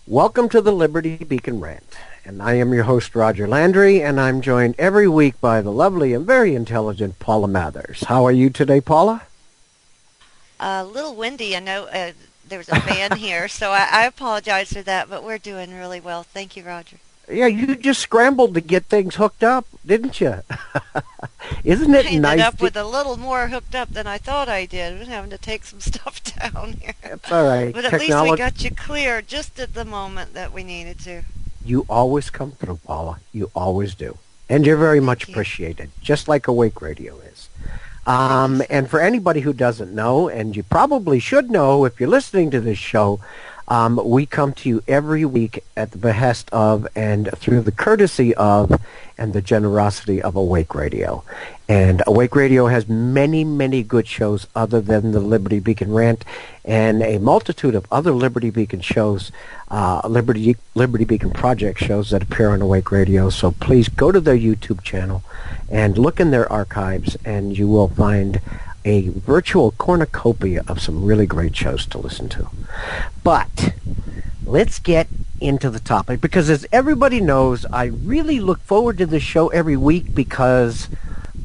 Welcome to the Liberty Beacon Rant, and I am your host, Roger Landry, and I'm joined every week by the lovely and very intelligent Paula Mathers. How are you today, Paula? A little windy. I know there's a fan here, so I apologize for that, but we're doing really well. Thank you, Roger. Yeah, you just scrambled to get things hooked up, didn't you? Isn't I it ended nice? up with a little more hooked up than I thought I did. I was having to take some stuff down here. It's all right. But at least we got you clear just at the moment that we needed to. You always come through, Paula. You always do. And you're very much Thank you. appreciated, just like Awake Radio is. And for anybody who doesn't know, and you probably should know if you're listening to this show, we come to you every week at the behest of and through the courtesy of and the generosity of Awake Radio. And Awake Radio has many, many good shows other than the Liberty Beacon Rant and a multitude of other Liberty Beacon shows, Liberty Beacon Project shows that appear on Awake Radio. So please go to their YouTube channel and look in their archives, and you will find a virtual cornucopia of some really great shows to listen to. But let's get into the topic, because as everybody knows, I really look forward to this show every week, because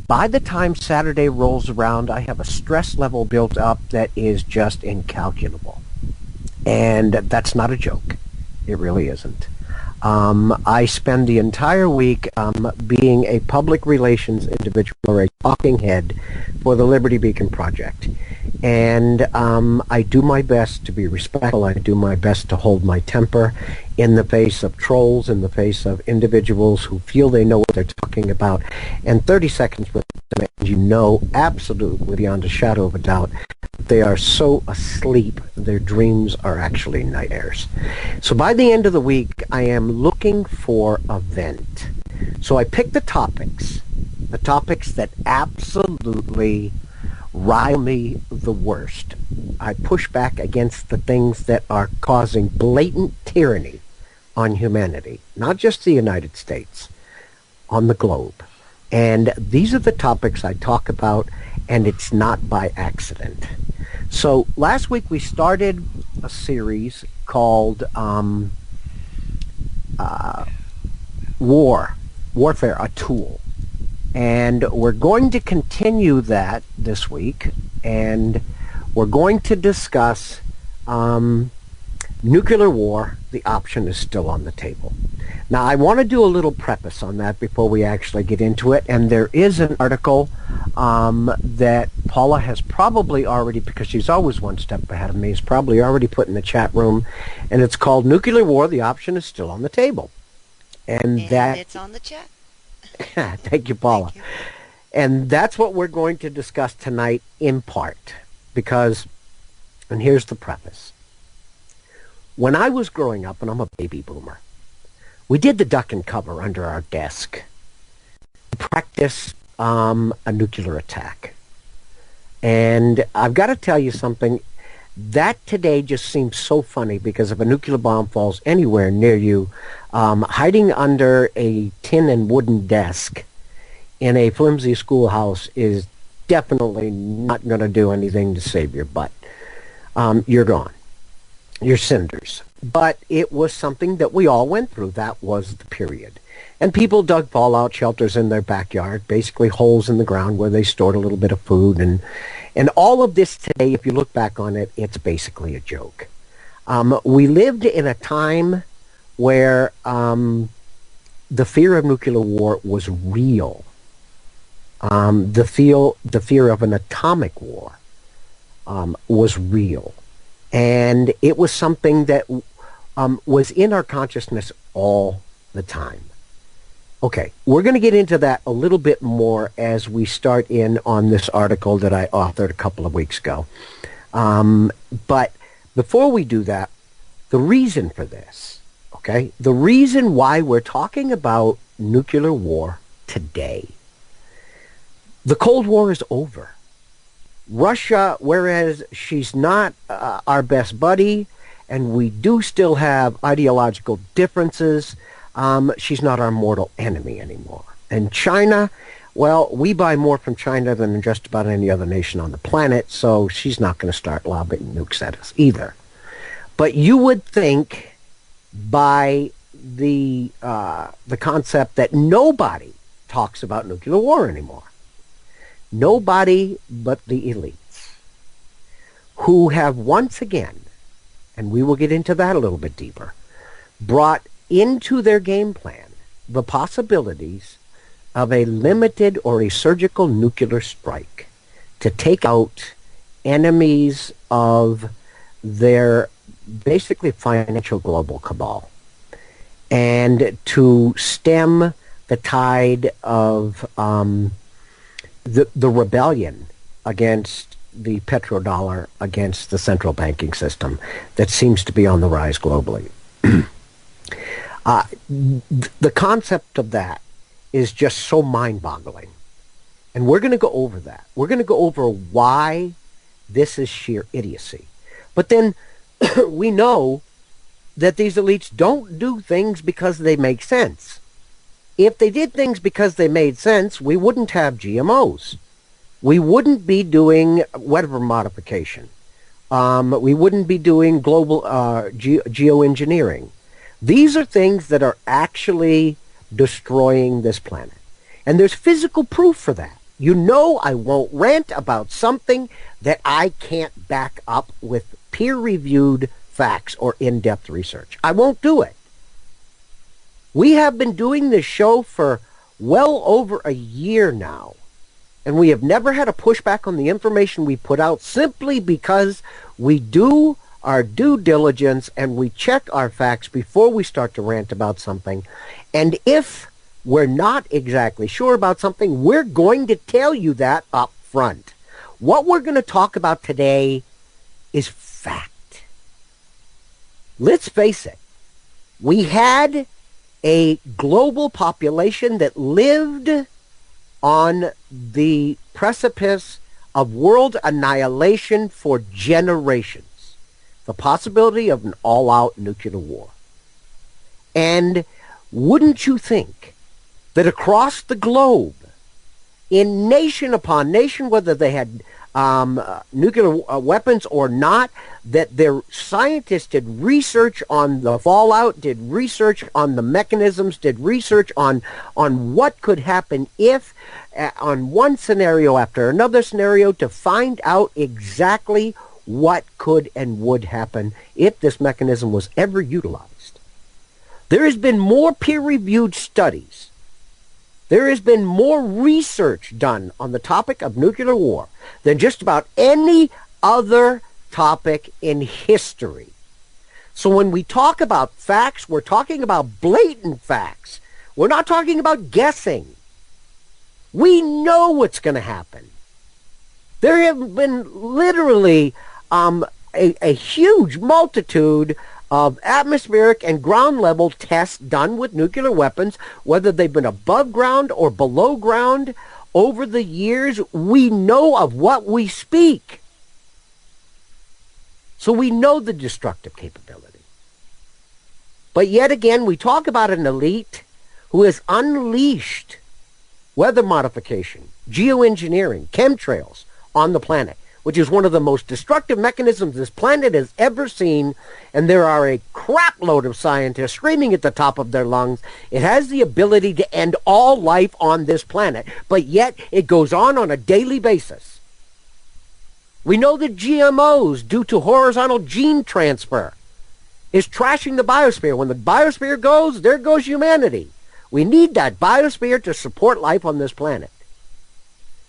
by the time Saturday rolls around, I have a stress level built up that is just incalculable. And that's not a joke. It really isn't. I spend the entire week being a public relations individual, or a talking head for the Liberty Beacon Project. And I do my best to be respectful. I do my best to hold my temper in the face of trolls, in the face of individuals who feel they know what they're talking about. And 30 seconds with them, and you know absolutely beyond a shadow of a doubt they are so asleep their dreams are actually nightmares. So by the end of the week, I am looking for a vent. So I pick the topics that absolutely rile me the worst. I push back against the things that are causing blatant tyranny on humanity, not just the United States, on the globe. And these are the topics I talk about, and it's not by accident. So last week we started a series called Warfare, a Tool. And we're going to continue that this week, and we're going to discuss nuclear war. The option is still on the table. Now, I want to do a little preface on that before we actually get into it, and there is an article that Paula has probably already, because she's always one step ahead of me, has probably already put in the chat room, and it's called Nuclear War, the Option is Still on the Table. And it's on the chat. Thank you, Paula. Thank you. And that's what we're going to discuss tonight in part, because, and here's the preface. When I was growing up, and I'm a baby boomer, we did the duck and cover under our desk to practice a nuclear attack. And I've got to tell you something, that today just seems so funny, because if a nuclear bomb falls anywhere near you, hiding under a tin and wooden desk in a flimsy schoolhouse is definitely not going to do anything to save your butt. You're gone. You're cinders. But it was something that we all went through. That was the period. And people dug fallout shelters in their backyard, basically holes in the ground where they stored a little bit of food. And all of this today, if you look back on it, it's basically a joke. We lived in a time where the fear of nuclear war was real. The fear of an atomic war was real. And it was something that was in our consciousness all the time. Okay, we're going to get into that a little bit more as we start in on this article that I authored a couple of weeks ago. But before we do that, the reason for this, okay, the reason why we're talking about nuclear war today, the Cold War is over. Russia, whereas she's not our best buddy, and we do still have ideological differences, she's not our mortal enemy anymore. And China, well, we buy more from China than just about any other nation on the planet, so she's not going to start lobbing nukes at us either. But you would think by the concept that nobody talks about nuclear war anymore. Nobody but the elites, who have once again, and we will get into that a little bit deeper, brought into their game plan the possibilities of a limited or a surgical nuclear strike to take out enemies of their basically financial global cabal, and to stem the tide of the rebellion against the petrodollar, against the central banking system that seems to be on the rise globally. The concept of that is just so mind-boggling. And we're going to go over that. We're going to go over why this is sheer idiocy. But then we know that these elites don't do things because they make sense. If they did things because they made sense, we wouldn't have GMOs. We wouldn't be doing weather modification. We wouldn't be doing global geoengineering. These are things that are actually destroying this planet. And there's physical proof for that. You know I won't rant about something that I can't back up with peer-reviewed facts or in-depth research. I won't do it. We have been doing this show for well over a year now, and we have never had a pushback on the information we put out simply because we do our due diligence and we check our facts before we start to rant about something. And if we're not exactly sure about something, we're going to tell you that up front. What we're going to talk about today is fact. Let's face it. We had a global population that lived on the precipice of world annihilation for generations. The possibility of an all-out nuclear war. And wouldn't you think that across the globe, in nation upon nation, whether they had nuclear weapons or not, that their scientists did research on the fallout, did research on the mechanisms, did research on what could happen if, on one scenario after another scenario, to find out exactly what could and would happen if this mechanism was ever utilized. There has been more peer-reviewed studies. There has been more research done on the topic of nuclear war than just about any other topic in history. So when we talk about facts, we're talking about blatant facts. We're not talking about guessing. We know what's going to happen. There have been literally a huge multitude of atmospheric and ground level tests done with nuclear weapons, whether they've been above ground or below ground. Over the years, we know of what we speak. So we know the destructive capability. But yet again, we talk about an elite who has unleashed weather modification, geoengineering, chemtrails on the planet, which is one of the most destructive mechanisms this planet has ever seen, and there are a crap load of scientists screaming at the top of their lungs. It has the ability to end all life on this planet, but yet it goes on a daily basis. We know that GMOs, due to horizontal gene transfer, is trashing the biosphere. When the biosphere goes, there goes humanity. We need that biosphere to support life on this planet.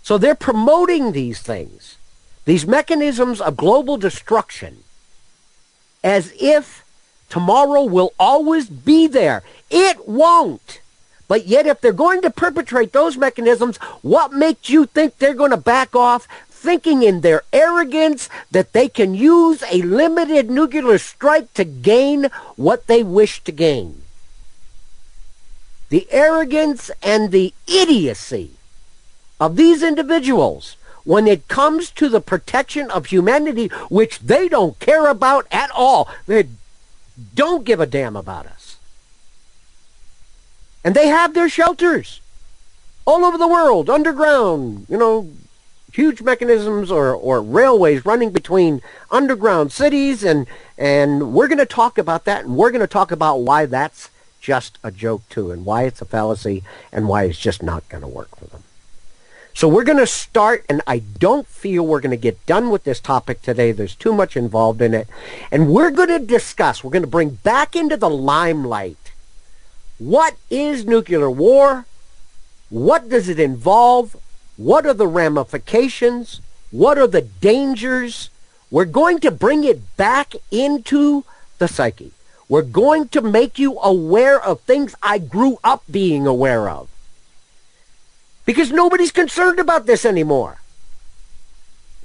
So they're promoting these things, these mechanisms of global destruction, as if tomorrow will always be there. It won't. But yet if they're going to perpetrate those mechanisms, what makes you think they're going to back off, thinking in their arrogance that they can use a limited nuclear strike to gain what they wish to gain? The arrogance and the idiocy of these individuals when it comes to the protection of humanity, which they don't care about at all. They don't give a damn about us. And they have their shelters all over the world, underground, huge mechanisms or railways running between underground cities, and we're going to talk about that, and we're going to talk about why that's just a joke too, and why it's a fallacy, and why it's just not going to work for them. So we're going to start, and I don't feel we're going to get done with this topic today. There's too much involved in it. And we're going to discuss, we're going to bring back into the limelight, what is nuclear war? What does it involve? What are the ramifications? What are the dangers? We're going to bring it back into the psyche. We're going to make you aware of things I grew up being aware of. Because nobody's concerned about this anymore.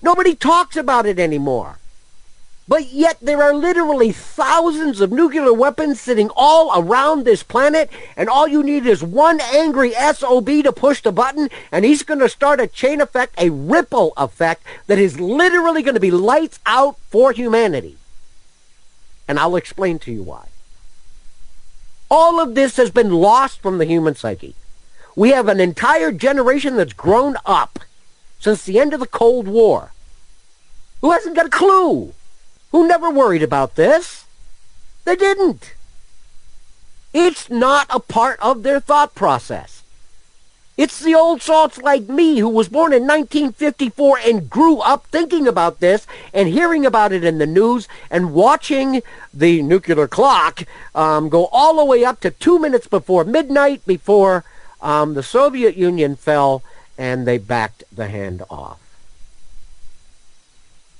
Nobody talks about it anymore. But yet there are literally thousands of nuclear weapons sitting all around this planet, and all you need is one angry SOB to push the button, and he's going to start a chain effect, a ripple effect, that is literally going to be lights out for humanity. And I'll explain to you why. All of this has been lost from the human psyche. We have an entire generation that's grown up since the end of the Cold War who hasn't got a clue, who never worried about this. They didn't. It's not a part of their thought process. It's the old salts like me who was born in 1954 and grew up thinking about this and hearing about it in the news and watching the nuclear clock go all the way up to 2 minutes before midnight, before the Soviet Union fell and they backed the hand off.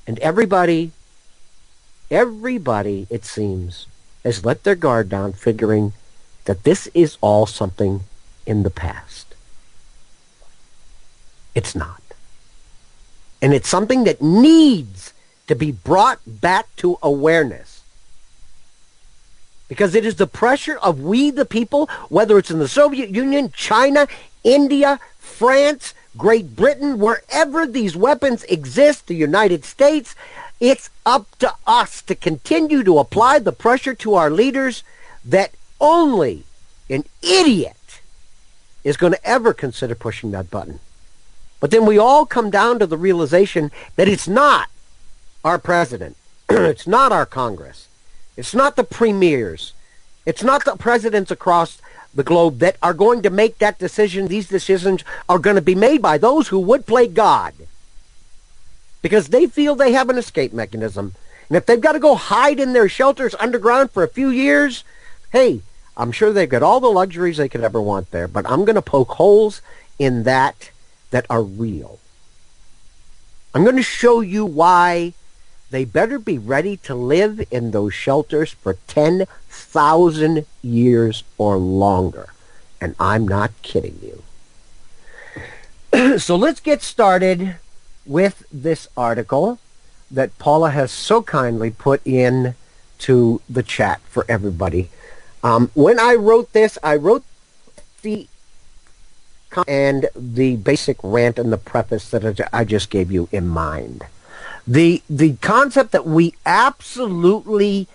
And everybody, it seems, has let their guard down, figuring that this is all something in the past. It's not. And it's something that needs to be brought back to awareness. Because it is the pressure of we the people, whether it's in the Soviet Union, China, India, France, Great Britain, wherever these weapons exist, the United States, it's up to us to continue to apply the pressure to our leaders that only an idiot is going to ever consider pushing that button. But then we all come down to the realization that it's not our president, it's not our Congress, it's not the premiers, it's not the presidents across the globe that are going to make that decision. These decisions are going to be made by those who would play God, because they feel they have an escape mechanism. And if they've got to go hide in their shelters underground for a few years, hey, I'm sure they've got all the luxuries they could ever want there. But I'm going to poke holes in that are real. I'm going to show you why they better be ready to live in those shelters for 10,000 years or longer. And I'm not kidding you. So let's get started with this article that Paula has so kindly put in to the chat for everybody. When I wrote this, I wrote the and the basic rant and the preface that I just gave you in mind. The concept that we absolutely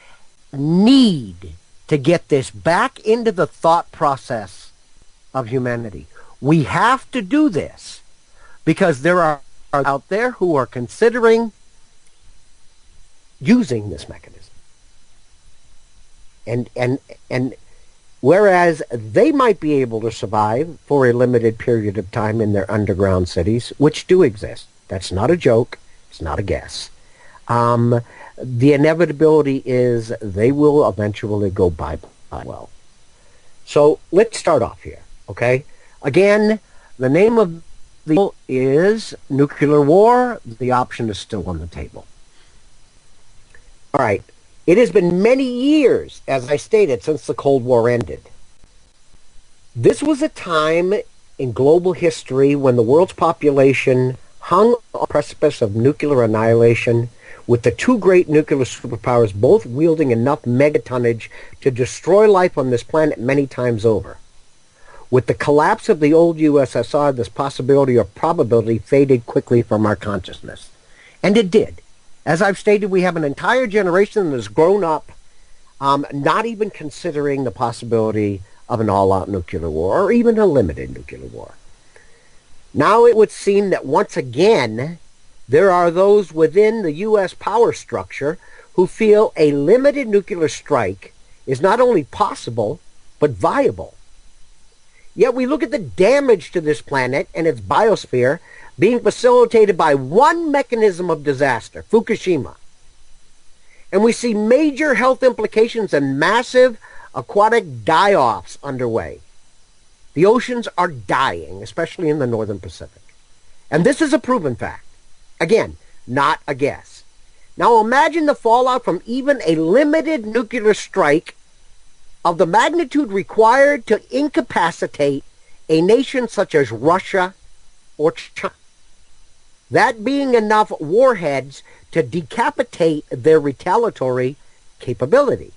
need to get this back into the thought process of humanity. We have to do this because there are out there who are considering using this mechanism. And whereas they might be able to survive for a limited period of time in their underground cities, which do exist. That's not a joke. It's not a guess. The inevitability is they will eventually go bye-bye. Well, so let's start off here, okay? Again, the name of the bill is nuclear war. The option is still on the table. All right. It has been many years, as I stated, since the Cold War ended. This was a time in global history when the world's population hung on the precipice of nuclear annihilation, with the two great nuclear superpowers both wielding enough megatonnage to destroy life on this planet many times over. With the collapse of the old USSR, this possibility or probability faded quickly from our consciousness. And it did. As I've stated, we have an entire generation that has grown up not even considering the possibility of an all-out nuclear war or even a limited nuclear war. Now it would seem that once again, there are those within the U.S. power structure who feel a limited nuclear strike is not only possible, but viable. Yet we look at the damage to this planet and its biosphere being facilitated by one mechanism of disaster, Fukushima. And we see major health implications and massive aquatic die-offs underway. The oceans are dying, especially in the northern Pacific. And this is a proven fact. Again, not a guess. Now imagine the fallout from even a limited nuclear strike of the magnitude required to incapacitate a nation such as Russia or China. That being enough warheads to decapitate their retaliatory capability.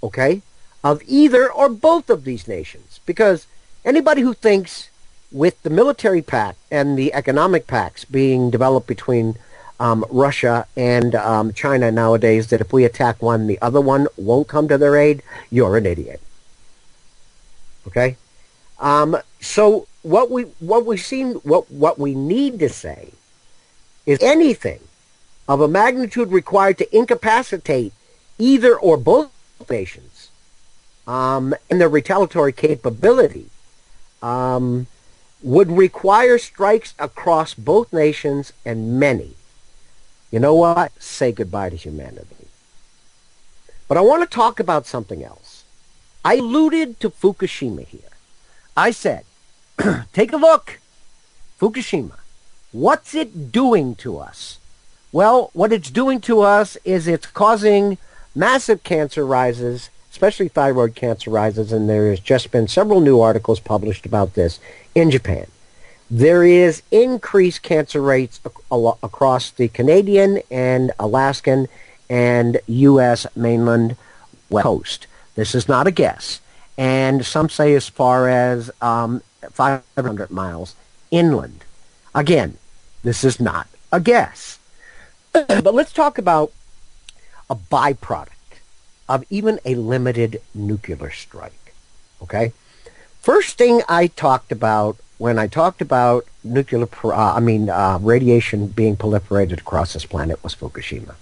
Okay? Of either or both of these nations. Because anybody who thinks with the military pact and the economic pacts being developed between Russia and China nowadays, that if we attack one, the other one won't come to their aid, you're an idiot. Okay? So what we need to say is anything of a magnitude required to incapacitate either or both nations and their retaliatory capability would require strikes across both nations and many. You know what? Say goodbye to humanity. But I want to talk about something else. I alluded to Fukushima here. I said, take a look. Fukushima. What's it doing to us? Well, what it's doing to us is it's causing massive cancer rises, especially thyroid cancer rises, and there has just been several new articles published about this in Japan. There is increased cancer rates across the Canadian and Alaskan and U.S. mainland coast. This is not a guess. And some say as far as 500 miles inland. Again, this is not a guess. But let's talk about a byproduct of even a limited nuclear strike. Okay? First thing I talked about when I talked about radiation being proliferated across this planet was Fukushima.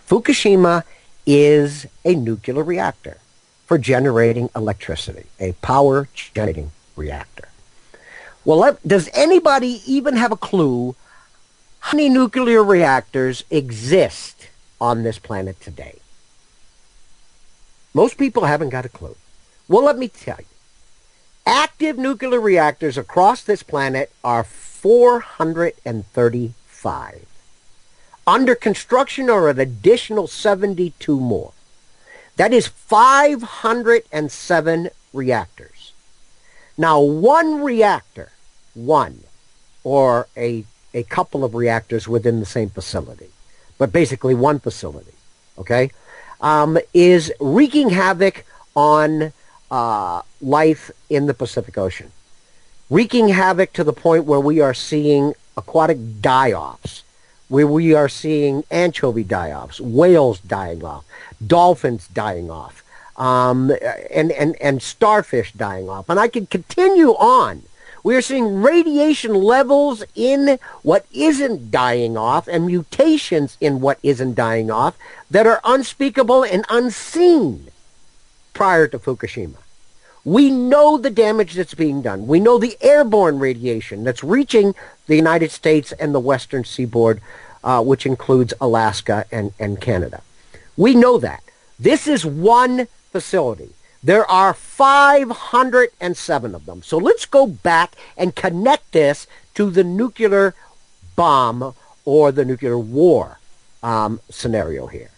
Fukushima is a nuclear reactor for generating electricity, a power generating reactor. Well, does anybody even have a clue how many nuclear reactors exist on this planet today? Most people haven't got a clue. Well, let me tell you. Active nuclear reactors across this planet are 435. Under construction are an additional 72 more. That is 507 reactors. Now, one reactor, or a couple of reactors within the same facility, but basically one facility, okay, is wreaking havoc on life in the Pacific Ocean. Wreaking havoc to the point where we are seeing aquatic die-offs, where we are seeing anchovy die-offs, whales dying off, dolphins dying off, and starfish dying off. And I can continue on. We are seeing radiation levels in what isn't dying off and mutations in what isn't dying off that are unspeakable and unseen prior to Fukushima. We know the damage that's being done. We know the airborne radiation that's reaching the United States and the western seaboard, which includes Alaska and Canada. We know that. This is one facility. There are 507 of them. So let's go back and connect this to the nuclear bomb or the nuclear war scenario here.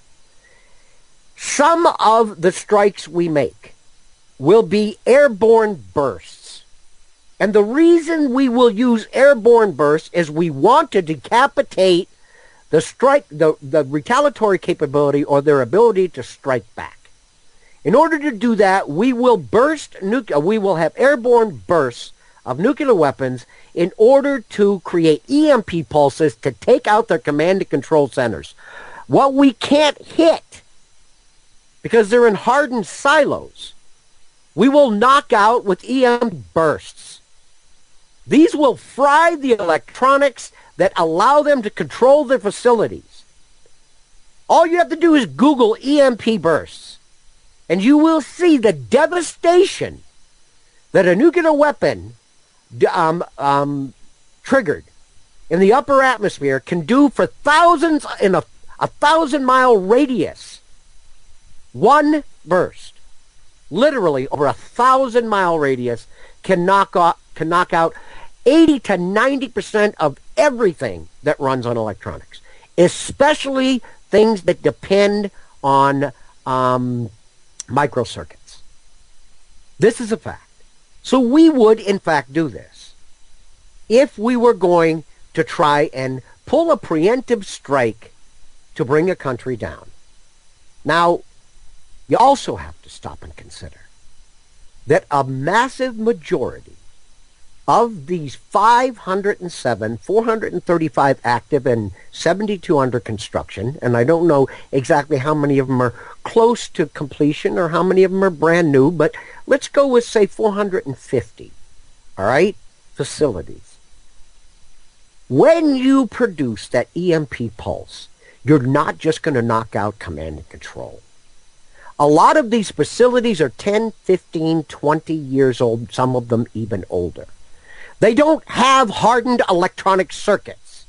Some of the strikes we make will be airborne bursts. And the reason we will use airborne bursts is we want to decapitate the retaliatory capability or their ability to strike back. In order to do that, we will have airborne bursts of nuclear weapons in order to create EMP pulses to take out their command and control centers. What we can't hit, because they're in hardened silos, we will knock out with EMP bursts. These will fry the electronics that allow them to control their facilities. All you have to do is Google EMP bursts, and you will see the devastation that a nuclear weapon triggered in the upper atmosphere can do for thousands in a 1,000-mile radius. One burst, literally over 1,000-mile radius, can knock out 80 to 90% of everything that runs on electronics, especially things that depend on microcircuits. This is a fact. So we would, in fact, do this if we were going to try and pull a preemptive strike to bring a country down. Now, you also have to stop and consider that a massive majority of these 507, 435 active and 72 under construction, and I don't know exactly how many of them are close to completion or how many of them are brand new, but let's go with, say, 450, all right, facilities. When you produce that EMP pulse, you're not just going to knock out command and control. A lot of these facilities are 10, 15, 20 years old, some of them even older. They don't have hardened electronic circuits.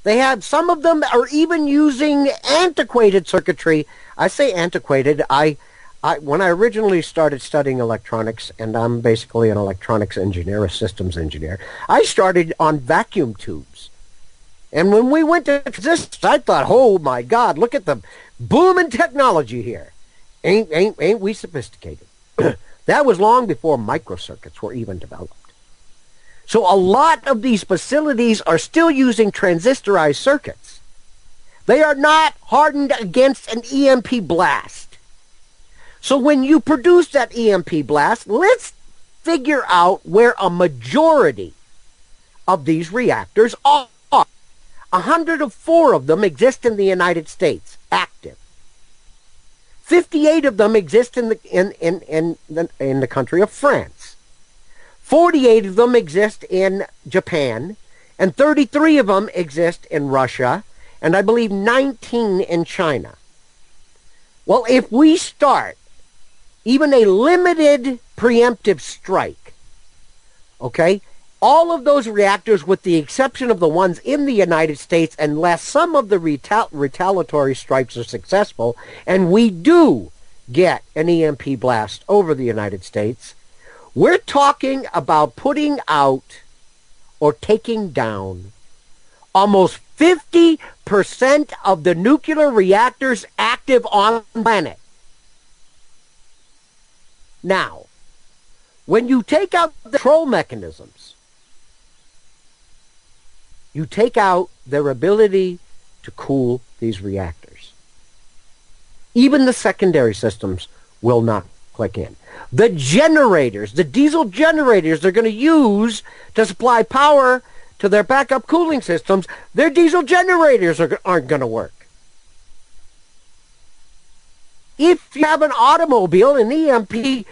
They have, some of them are even using antiquated circuitry. I say antiquated. When I originally started studying electronics, and I'm basically an electronics engineer, a systems engineer, I started on vacuum tubes. And when we went to transistors, I thought, oh my God, look at the booming technology here. Ain't we sophisticated? That was long before microcircuits were even developed. So a lot of these facilities are still using transistorized circuits. They are not hardened against an EMP blast. So when you produce that EMP blast, let's figure out where a majority of these reactors are. 104 of them exist in the United States, active. 58 of them exist in the country of France. 48 of them exist in Japan, and 33 of them exist in Russia, and I believe 19 in China. Well, if we start even a limited preemptive strike, okay, all of those reactors, with the exception of the ones in the United States, unless some of the retaliatory strikes are successful, and we do get an EMP blast over the United States, we're talking about putting out or taking down almost 50% of the nuclear reactors active on the planet. Now, when you take out the control mechanisms, you take out their ability to cool these reactors. Even the secondary systems will not click in. The generators, the diesel generators they're going to use to supply power to their backup cooling systems, their diesel generators aren't going to work. If you have an automobile, an EMP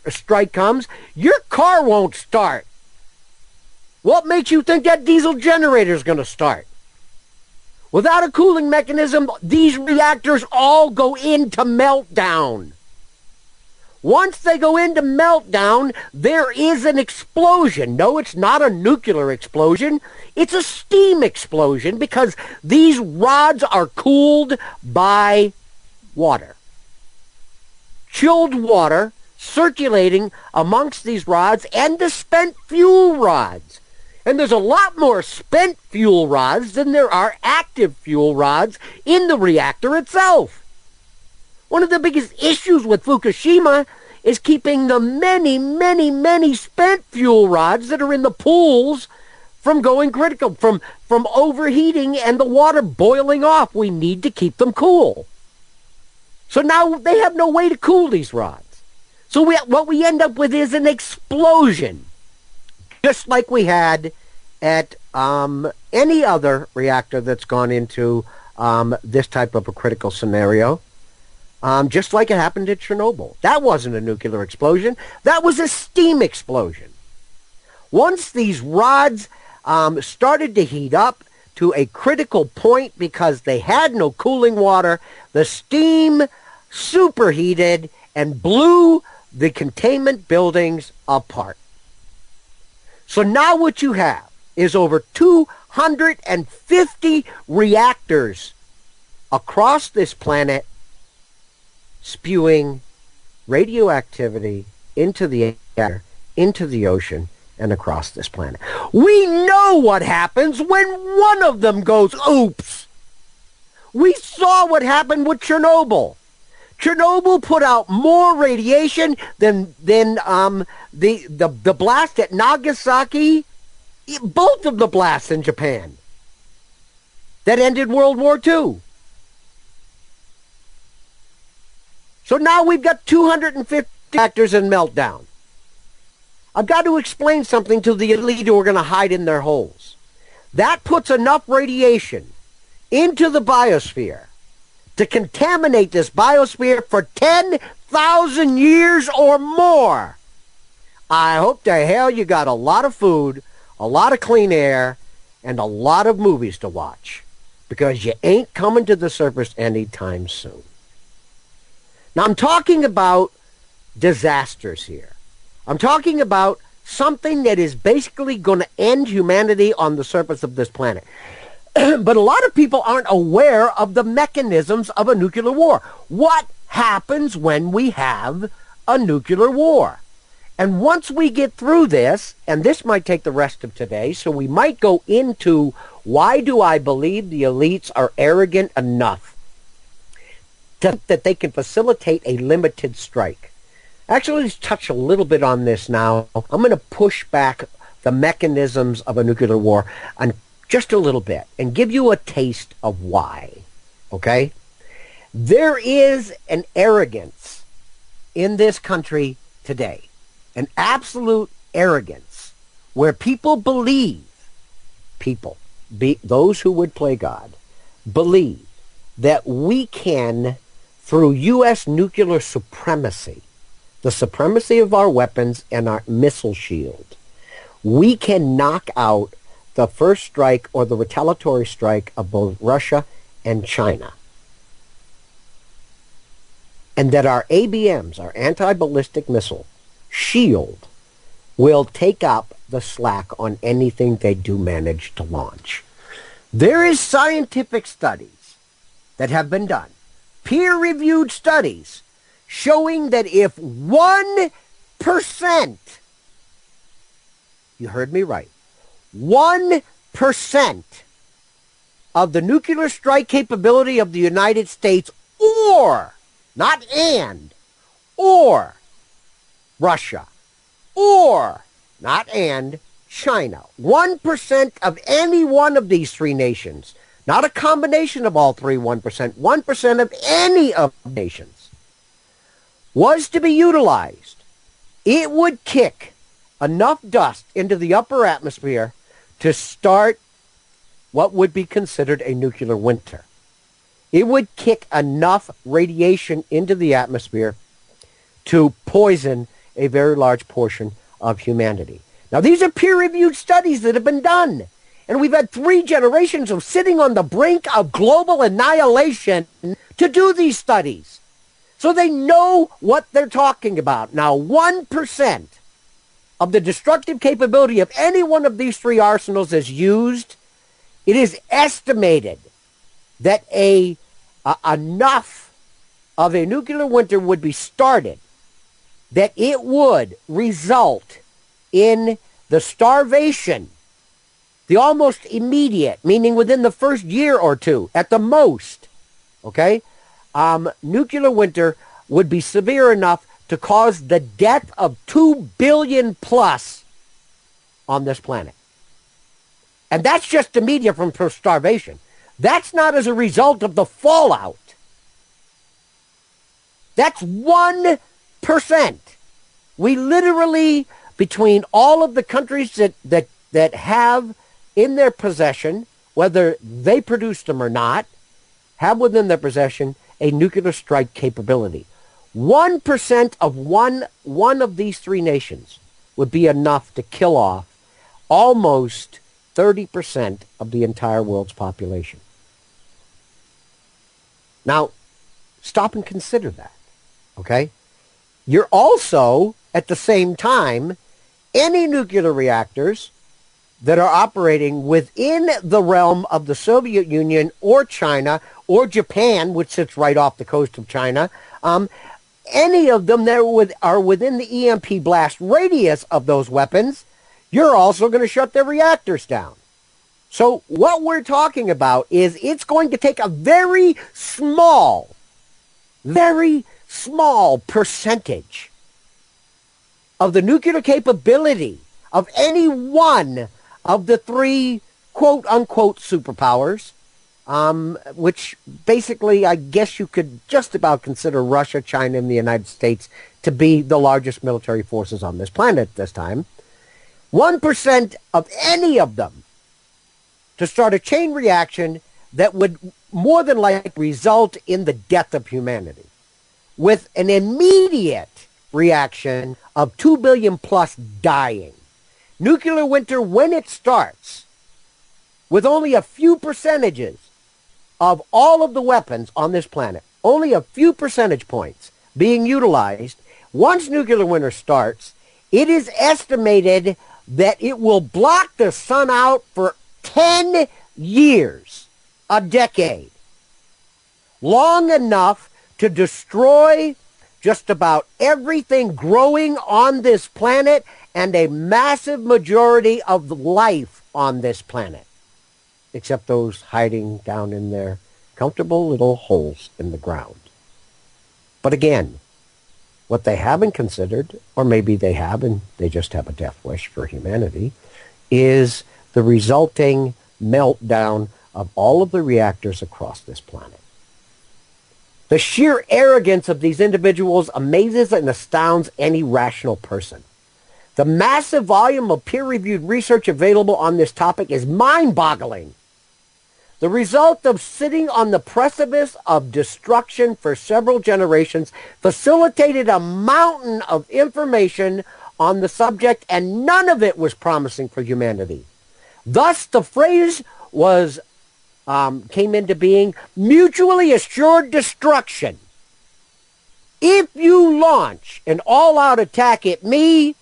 strike comes, your car won't start. What makes you think that diesel generator is going to start? Without a cooling mechanism, these reactors all go into meltdown. Once they go into meltdown, there is an explosion. No, it's not a nuclear explosion. It's a steam explosion because these rods are cooled by water. Chilled water circulating amongst these rods and the spent fuel rods. And there's a lot more spent fuel rods than there are active fuel rods in the reactor itself. One of the biggest issues with Fukushima is keeping the many, many, many spent fuel rods that are in the pools from going critical, from overheating and the water boiling off. We need to keep them cool. So now they have no way to cool these rods. So what we end up with is an explosion, just like we had at any other reactor that's gone into this type of a critical scenario, just like it happened at Chernobyl. That wasn't a nuclear explosion. That was a steam explosion. Once these rods started to heat up to a critical point because they had no cooling water, the steam superheated and blew the containment buildings apart. So now what you have is over 250 reactors across this planet spewing radioactivity into the air, into the ocean, and across this planet. We know what happens when one of them goes, oops. We saw what happened with Chernobyl. Chernobyl put out more radiation than the blast at Nagasaki, both of the blasts in Japan that ended World War II. So now we've got 250 reactors in meltdown. I've got to explain something to the elite who are going to hide in their holes. That puts enough radiation into the biosphere to contaminate this biosphere for 10,000 years or more. I hope to hell you got a lot of food, a lot of clean air, and a lot of movies to watch, because you ain't coming to the surface anytime soon. Now, I'm talking about disasters here. I'm talking about something that is basically going to end humanity on the surface of this planet. But a lot of people aren't aware of the mechanisms of a nuclear war. What happens when we have a nuclear war? And once we get through this, and this might take the rest of today, so we might go into why do I believe the elites are arrogant enough that they can facilitate a limited strike. Actually, let's touch a little bit on this now. I'm going to push back the mechanisms of a nuclear war on just a little bit and give you a taste of why, okay? There is an arrogance in this country today, an absolute arrogance, where people believe, those who would play God, believe that we can, through U.S. nuclear supremacy, the supremacy of our weapons and our missile shield, we can knock out the first strike or the retaliatory strike of both Russia and China. And that our ABMs, our anti-ballistic missile shield, will take up the slack on anything they do manage to launch. There is scientific studies that have been done, peer-reviewed studies, showing that if 1%, you heard me right, 1% of the nuclear strike capability of the United States, or, not and, or Russia, or, not and, China, 1% of any one of these three nations, not a combination of all three 1% of any of the nations, was to be utilized, it would kick enough dust into the upper atmosphere to start what would be considered a nuclear winter. It would kick enough radiation into the atmosphere to poison a very large portion of humanity. Now, these are peer-reviewed studies that have been done. And we've had 3 generations of sitting on the brink of global annihilation to do these studies. So they know what they're talking about. Now, 1% of the destructive capability of any one of these 3 arsenals is used, it is estimated that enough of a nuclear winter would be started that it would result in the starvation, the almost immediate, meaning within the first year or two at the most, okay? Nuclear winter would be severe enough to cause the death of 2 billion plus on this planet. And that's just immediate from starvation. That's not as a result of the fallout. That's 1%. We literally, between all of the countries that have in their possession, whether they produced them or not, have within their possession a nuclear strike capability. 1% of one of these 3 nations would be enough to kill off almost 30% of the entire world's population. Now, stop and consider that, okay? You're also, at the same time, any nuclear reactors that are operating within the realm of the Soviet Union or China or Japan, which sits right off the coast of China, any of them that are within the EMP blast radius of those weapons, you're also going to shut their reactors down. So what we're talking about is it's going to take a very small percentage of the nuclear capability of any one of the three quote-unquote superpowers, which basically I guess you could just about consider Russia, China, and the United States to be the largest military forces on this planet at this time. 1% of any of them to start a chain reaction that would more than likely result in the death of humanity, with an immediate reaction of 2 billion plus dying. Nuclear winter, when it starts, with only a few percentages of all of the weapons on this planet, only a few percentage points being utilized, once nuclear winter starts, it is estimated that it will block the sun out for 10 years, a decade, long enough to destroy just about everything growing on this planet and a massive majority of life on this planet, except those hiding down in their comfortable little holes in the ground. But again, what they haven't considered, or maybe they have and they just have a death wish for humanity, is the resulting meltdown of all of the reactors across this planet. The sheer arrogance of these individuals amazes and astounds any rational person. The massive volume of peer-reviewed research available on this topic is mind-boggling. The result of sitting on the precipice of destruction for several generations facilitated a mountain of information on the subject, and none of it was promising for humanity. Thus, the phrase came into being, mutually assured destruction. If you launch an all-out attack at me,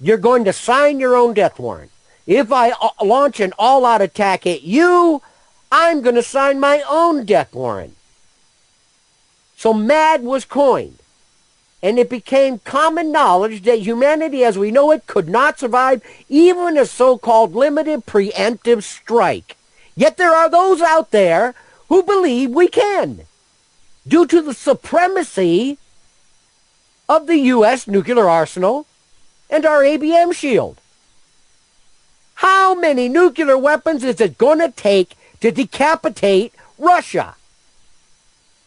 you're going to sign your own death warrant. If I launch an all-out attack at you, I'm going to sign my own death warrant. So MAD was coined, and it became common knowledge that humanity as we know it could not survive even a so-called limited preemptive strike. Yet there are those out there who believe we can, due to the supremacy of the U.S. nuclear arsenal and our ABM shield. How many nuclear weapons is it going to take to decapitate Russia?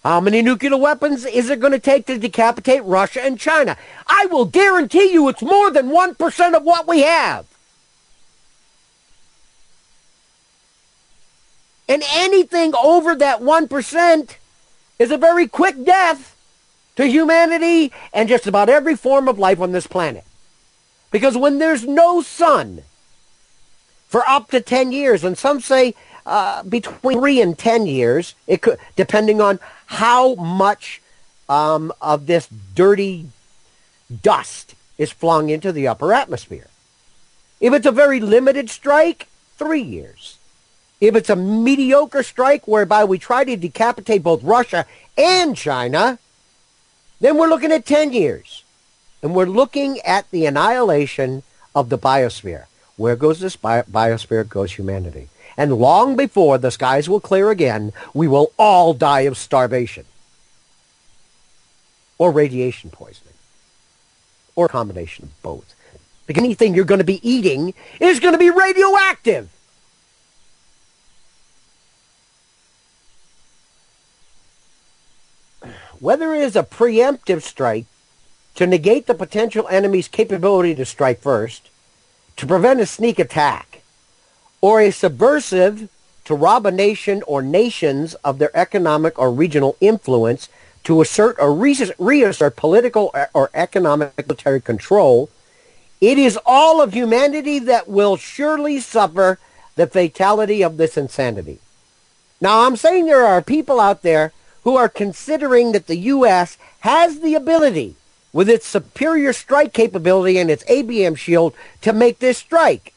How many nuclear weapons is it going to take to decapitate Russia and China? I will guarantee you it's more than 1% of what we have. And anything over that 1% is a very quick death to humanity and just about every form of life on this planet. Because when there's no sun for up to 10 years, and some say between 3 and 10 years, it could, depending on how much of this dirty dust is flung into the upper atmosphere. If it's a very limited strike, 3 years. If it's a mediocre strike whereby we try to decapitate both Russia and China, then we're looking at 10 years. And we're looking at the annihilation of the biosphere. Where goes this biosphere goes humanity. And long before the skies will clear again, we will all die of starvation. Or radiation poisoning. Or a combination of both. Because anything you're going to be eating is going to be radioactive. Whether it is a preemptive strike to negate the potential enemy's capability to strike first, to prevent a sneak attack, or a subversive to rob a nation or nations of their economic or regional influence to assert or reassert political or economic military control, It is all of humanity that will surely suffer the fatality of this insanity. Now, I'm saying there are people out there who are considering that the U.S. has the ability, with its superior strike capability and its ABM shield, to make this strike.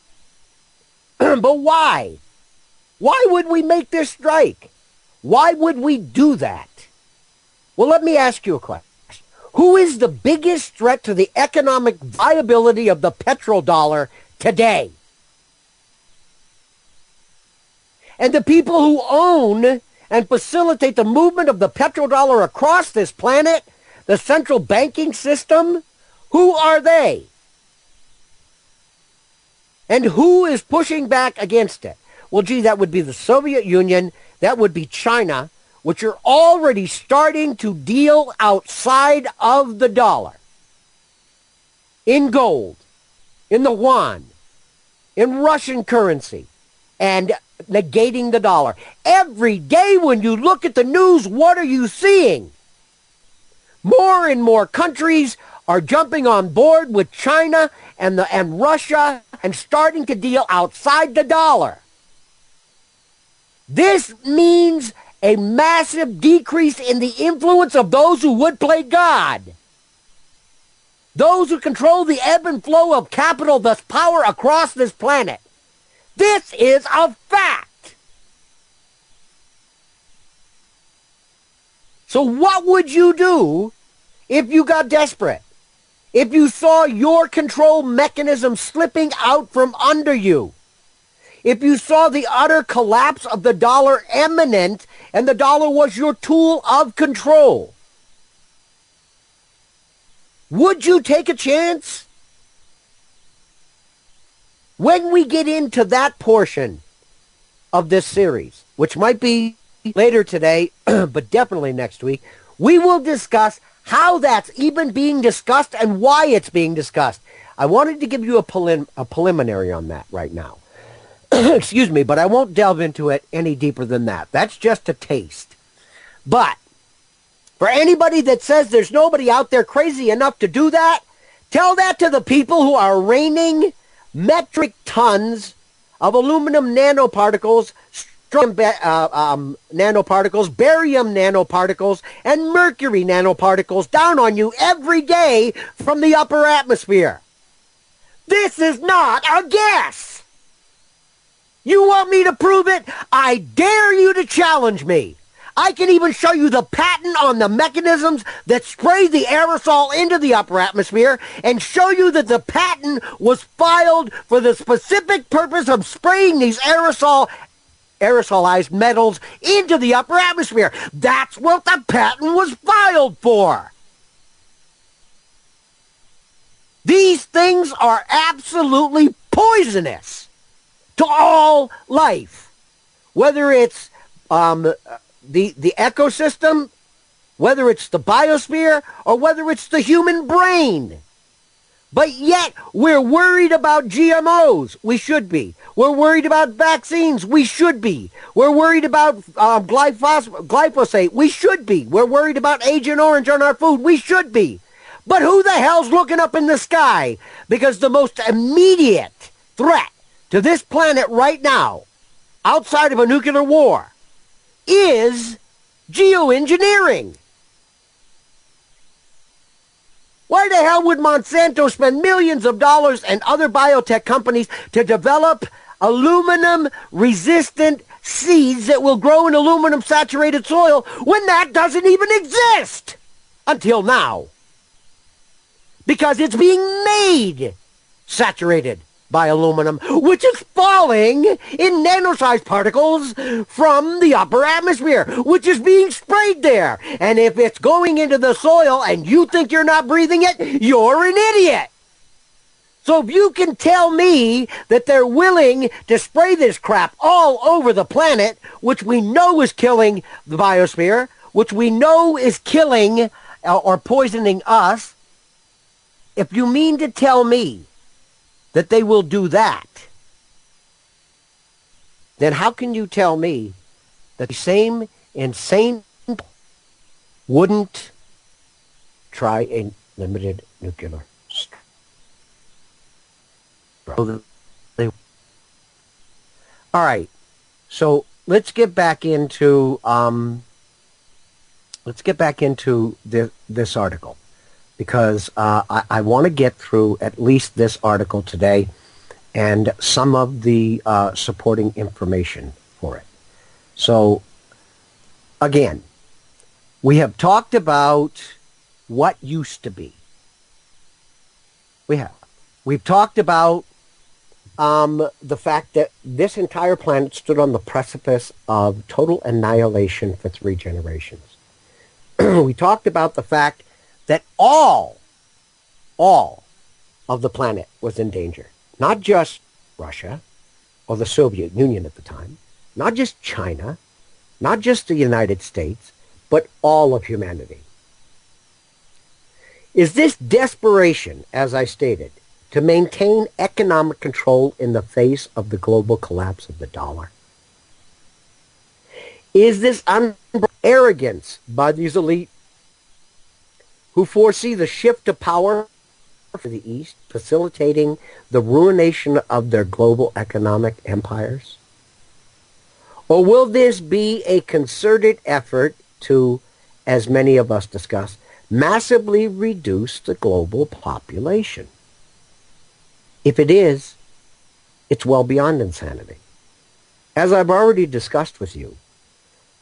But why? Why would we make this strike? Why would we do that? Well, let me ask you a question. Who is the biggest threat to the economic viability of the petrodollar today? And the people who own and facilitate the movement of the petrodollar across this planet, the central banking system, who are they? And who is pushing back against it? Well, gee, that would be the Soviet Union, that would be China, which are already starting to deal outside of the dollar, in gold, in the yuan, in Russian currency, and negating the dollar. Every day when you look at the news, what are you seeing? More and more countries are jumping on board with China and Russia and starting to deal outside the dollar. This means a massive decrease in the influence of those who would play God. Those who control the ebb and flow of capital, thus power across this planet. This is a fact. So what would you do if you got desperate? If you saw your control mechanism slipping out from under you? If you saw the utter collapse of the dollar imminent and the dollar was your tool of control? Would you take a chance? When we get into that portion of this series, which might be later today, but definitely next week, we will discuss how that's even being discussed and why it's being discussed. I wanted to give you a preliminary on that right now. Excuse me, but I won't delve into it any deeper than that. That's just a taste. But for anybody that says there's nobody out there crazy enough to do that, tell that to the people who are raining metric tons of aluminum nanoparticles, strontium nanoparticles, barium nanoparticles, and mercury nanoparticles down on you every day from the upper atmosphere. This is not a guess. You want me to prove it? I dare you to challenge me. I can even show you the patent on the mechanisms that spray the aerosol into the upper atmosphere and show you that the patent was filed for the specific purpose of spraying these aerosolized metals into the upper atmosphere. That's what the patent was filed for. These things are absolutely poisonous to all life, whether it's the ecosystem, whether it's the biosphere, or whether it's the human brain. But yet, we're worried about GMOs. We should be. We're worried about vaccines. We should be. We're worried about glyphosate. We should be. We're worried about Agent Orange on our food. We should be. But who the hell's looking up in the sky? Because the most immediate threat to this planet right now, outside of a nuclear war, is geoengineering. Why the hell would Monsanto spend millions of dollars and other biotech companies to develop aluminum-resistant seeds that will grow in aluminum-saturated soil when that doesn't even exist until now? Because it's being made saturated by aluminum, which is falling in nano-sized particles from the upper atmosphere, which is being sprayed there. And if it's going into the soil and you think you're not breathing it, you're an idiot. So if you can tell me that they're willing to spray this crap all over the planet, which we know is killing the biosphere, which we know is killing or poisoning us, if you mean to tell me that they will do that, then how can you tell me that the same insane wouldn't try a limited nuclear strike? All right. So let's get back into this article because I want to get through at least this article today and some of the supporting information for it. So again, we have talked about what used to be. We've talked about the fact that this entire planet stood on the precipice of total annihilation for 3 generations. We talked about the fact that all of the planet was in danger. Not just Russia or the Soviet Union at the time, not just China, not just the United States, but all of humanity. Is this desperation, as I stated, to maintain economic control in the face of the global collapse of the dollar? Is this arrogance by these elite who foresee the shift of power for the East, facilitating the ruination of their global economic empires? Or will this be a concerted effort to, as many of us discuss, massively reduce the global population? If it is, it's well beyond insanity. As I've already discussed with you,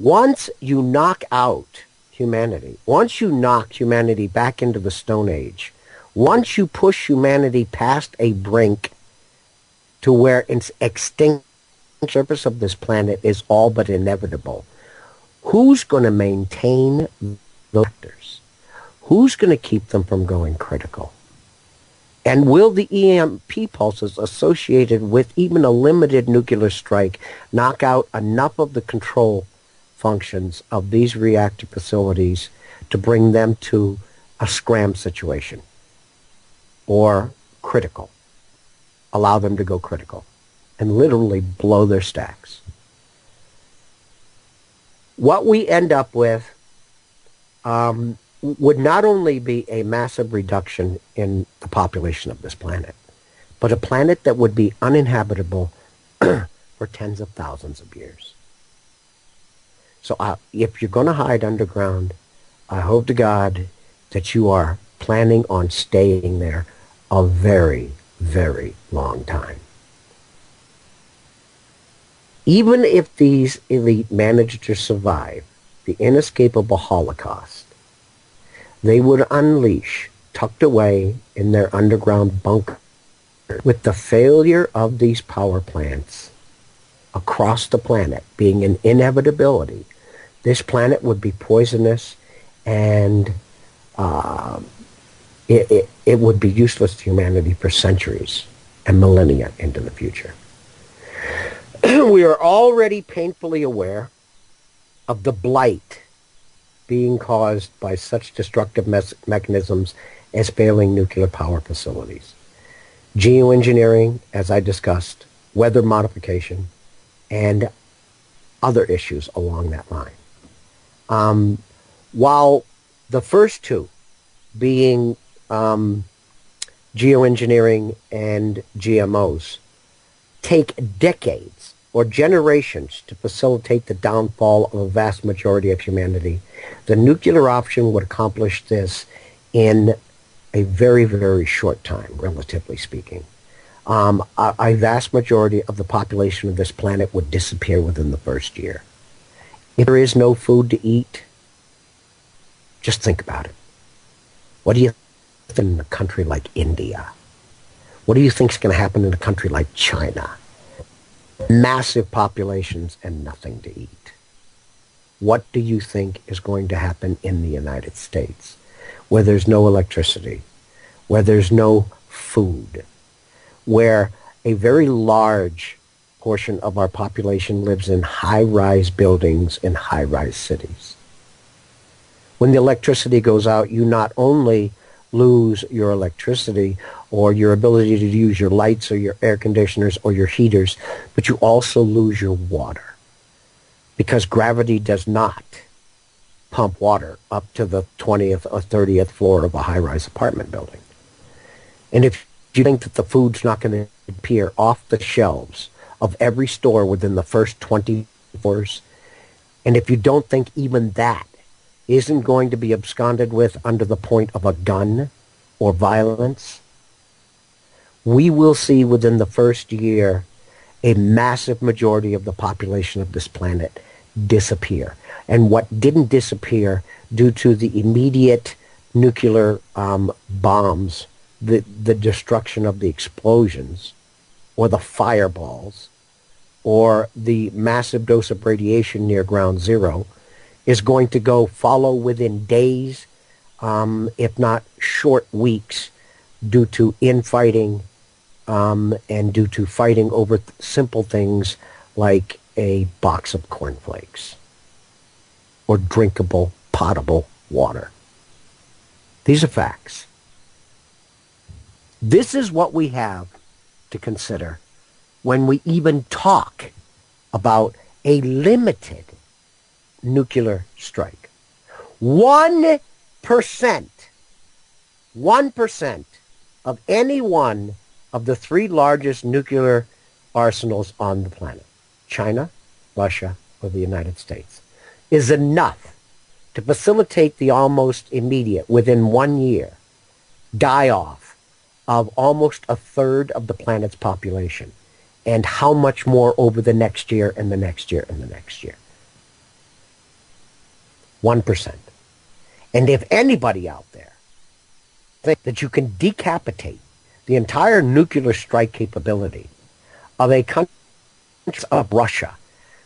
once you knock out humanity, once you knock humanity back into the Stone Age, once you push humanity past a brink to where its extinct surface of this planet is all but inevitable, who's going to maintain those factors? Who's going to keep them from going critical? And will the EMP pulses associated with even a limited nuclear strike knock out enough of the control functions of these reactor facilities to bring them to a scram situation or critical, allow them to go critical and literally blow their stacks? What we end up with would not only be a massive reduction in the population of this planet, but a planet that would be uninhabitable for tens of thousands of years. So if you're going to hide underground, I hope to God that you are planning on staying there a very, very long time. Even if these elite managed to survive the inescapable Holocaust, they would unleash, tucked away in their underground bunker, with the failure of these power plants across the planet being an inevitability. This planet would be poisonous, and it would be useless to humanity for centuries and millennia into the future. We are already painfully aware of the blight being caused by such destructive mechanisms as failing nuclear power facilities. Geoengineering, as I discussed, weather modification, and other issues along that line. While the first two, being geoengineering and GMOs, take decades or generations to facilitate the downfall of a vast majority of humanity, the nuclear option would accomplish this in a very, very short time, relatively speaking. A vast majority of the population of this planet would disappear within the first year. If there is no food to eat, just think about it. What do you think in a country like India? What do you think is going to happen in a country like China? Massive populations and nothing to eat. What do you think is going to happen in the United States, where there's no electricity, where there's no food, where a very large portion of our population lives in high-rise buildings in high-rise cities? When the electricity goes out, you not only lose your electricity or your ability to use your lights or your air conditioners or your heaters, but you also lose your water, because gravity does not pump water up to the 20th or 30th floor of a high-rise apartment building. And if you think that the food's not going to appear off the shelves of every store within the first 20 hours. And if you don't think even that isn't going to be absconded with under the point of a gun or violence, we will see within the first year a massive majority of the population of this planet disappear. And what didn't disappear due to the immediate nuclear bombs, the destruction of the explosions, or the fireballs, or the massive dose of radiation near ground zero, is going to go follow within days, if not short weeks, due to infighting and due to fighting over simple things like a box of cornflakes or drinkable, potable water. These are facts. This is what we have to consider when we even talk about a limited nuclear strike. 1%, 1% of any one of the three largest nuclear arsenals on the planet, China, Russia, or the United States, is enough to facilitate the almost immediate, within 1 year, die-off of almost a third of the planet's population. And how much more over the next year and the next year and the next year? 1%. And if anybody out there thinks that you can decapitate the entire nuclear strike capability of a country of Russia,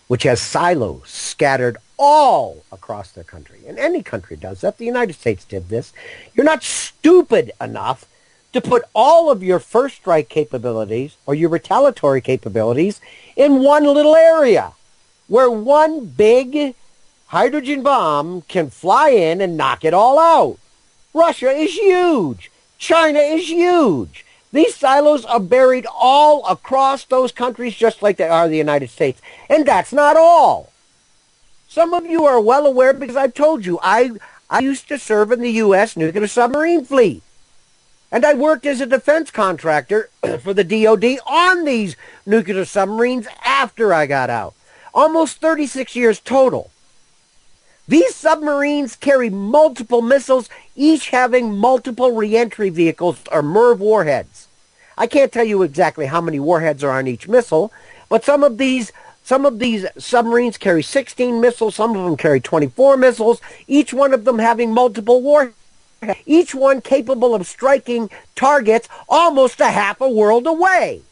which has silos scattered all across their country, and any country does that, the United States did this, you're not stupid enough to put all of your first strike capabilities or your retaliatory capabilities in one little area where one big hydrogen bomb can fly in and knock it all out. Russia is huge. China is huge. These silos are buried all across those countries just like they are the United States. And that's not all. Some of you are well aware because I've told you, I used to serve in the U.S. nuclear submarine fleet. And I worked as a defense contractor for the DOD on these nuclear submarines after I got out. Almost 36 years total. These submarines carry multiple missiles, each having multiple reentry vehicles or MIRV warheads. I can't tell you exactly how many warheads are on each missile, but some of these submarines carry 16 missiles, some of them carry 24 missiles, each one of them having multiple warheads. Each one capable of striking targets almost a half a world away.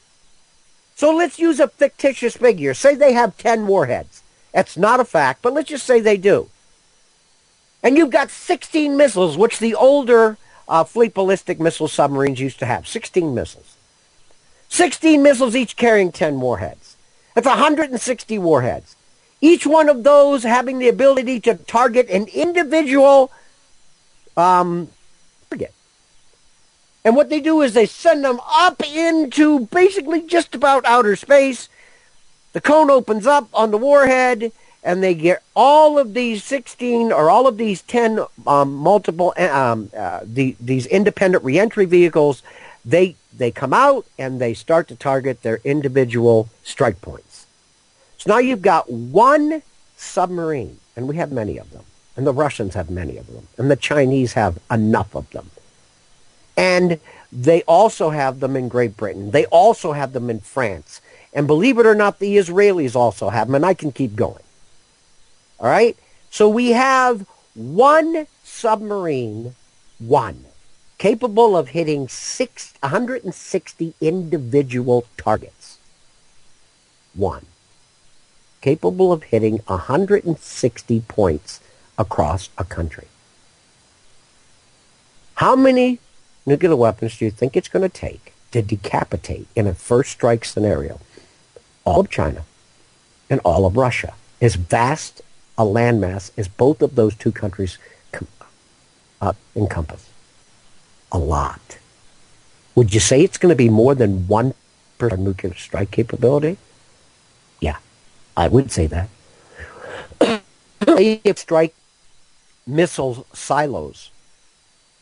So let's use a fictitious figure. Say they have 10 warheads. That's not a fact, but let's just say they do. And you've got 16 missiles, which the older fleet ballistic missile submarines used to have. 16 missiles. 16 missiles, each carrying 10 warheads. That's 160 warheads. Each one of those having the ability to target an individual target. And what they do is they send them up into basically just about outer space. The cone opens up on the warhead, and they get all of these 16 or all of these 10 these independent reentry vehicles. They come out and they start to target their individual strike points. So now you've got one submarine, and we have many of them. And the Russians have many of them. And the Chinese have enough of them. And they also have them in Great Britain. They also have them in France. And believe it or not, the Israelis also have them. And I can keep going. All right? So we have one submarine, capable of hitting 160 individual targets. One. Capable of hitting 160 points across a country. How many nuclear weapons do you think it's going to take to decapitate, in a first strike scenario, all of China and all of Russia? As vast a landmass as both of those two countries encompass. A lot. Would you say it's going to be more than 1% nuclear strike capability? Yeah, I would say that. If strike missile silos,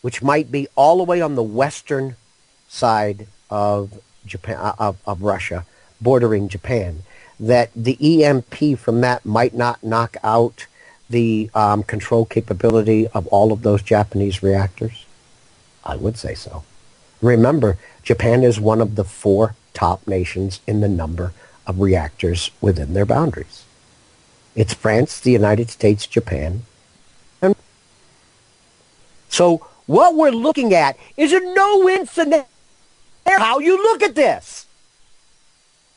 which might be all the way on the western side of Japan, of Russia, bordering Japan, that the EMP from that might not knock out the control capability of all of those Japanese reactors? I would say so. Remember, Japan is one of the 4 top nations in the number of reactors within their boundaries. It's France, the United States, Japan, and so what we're looking at is a no-win scenario. How you look at this.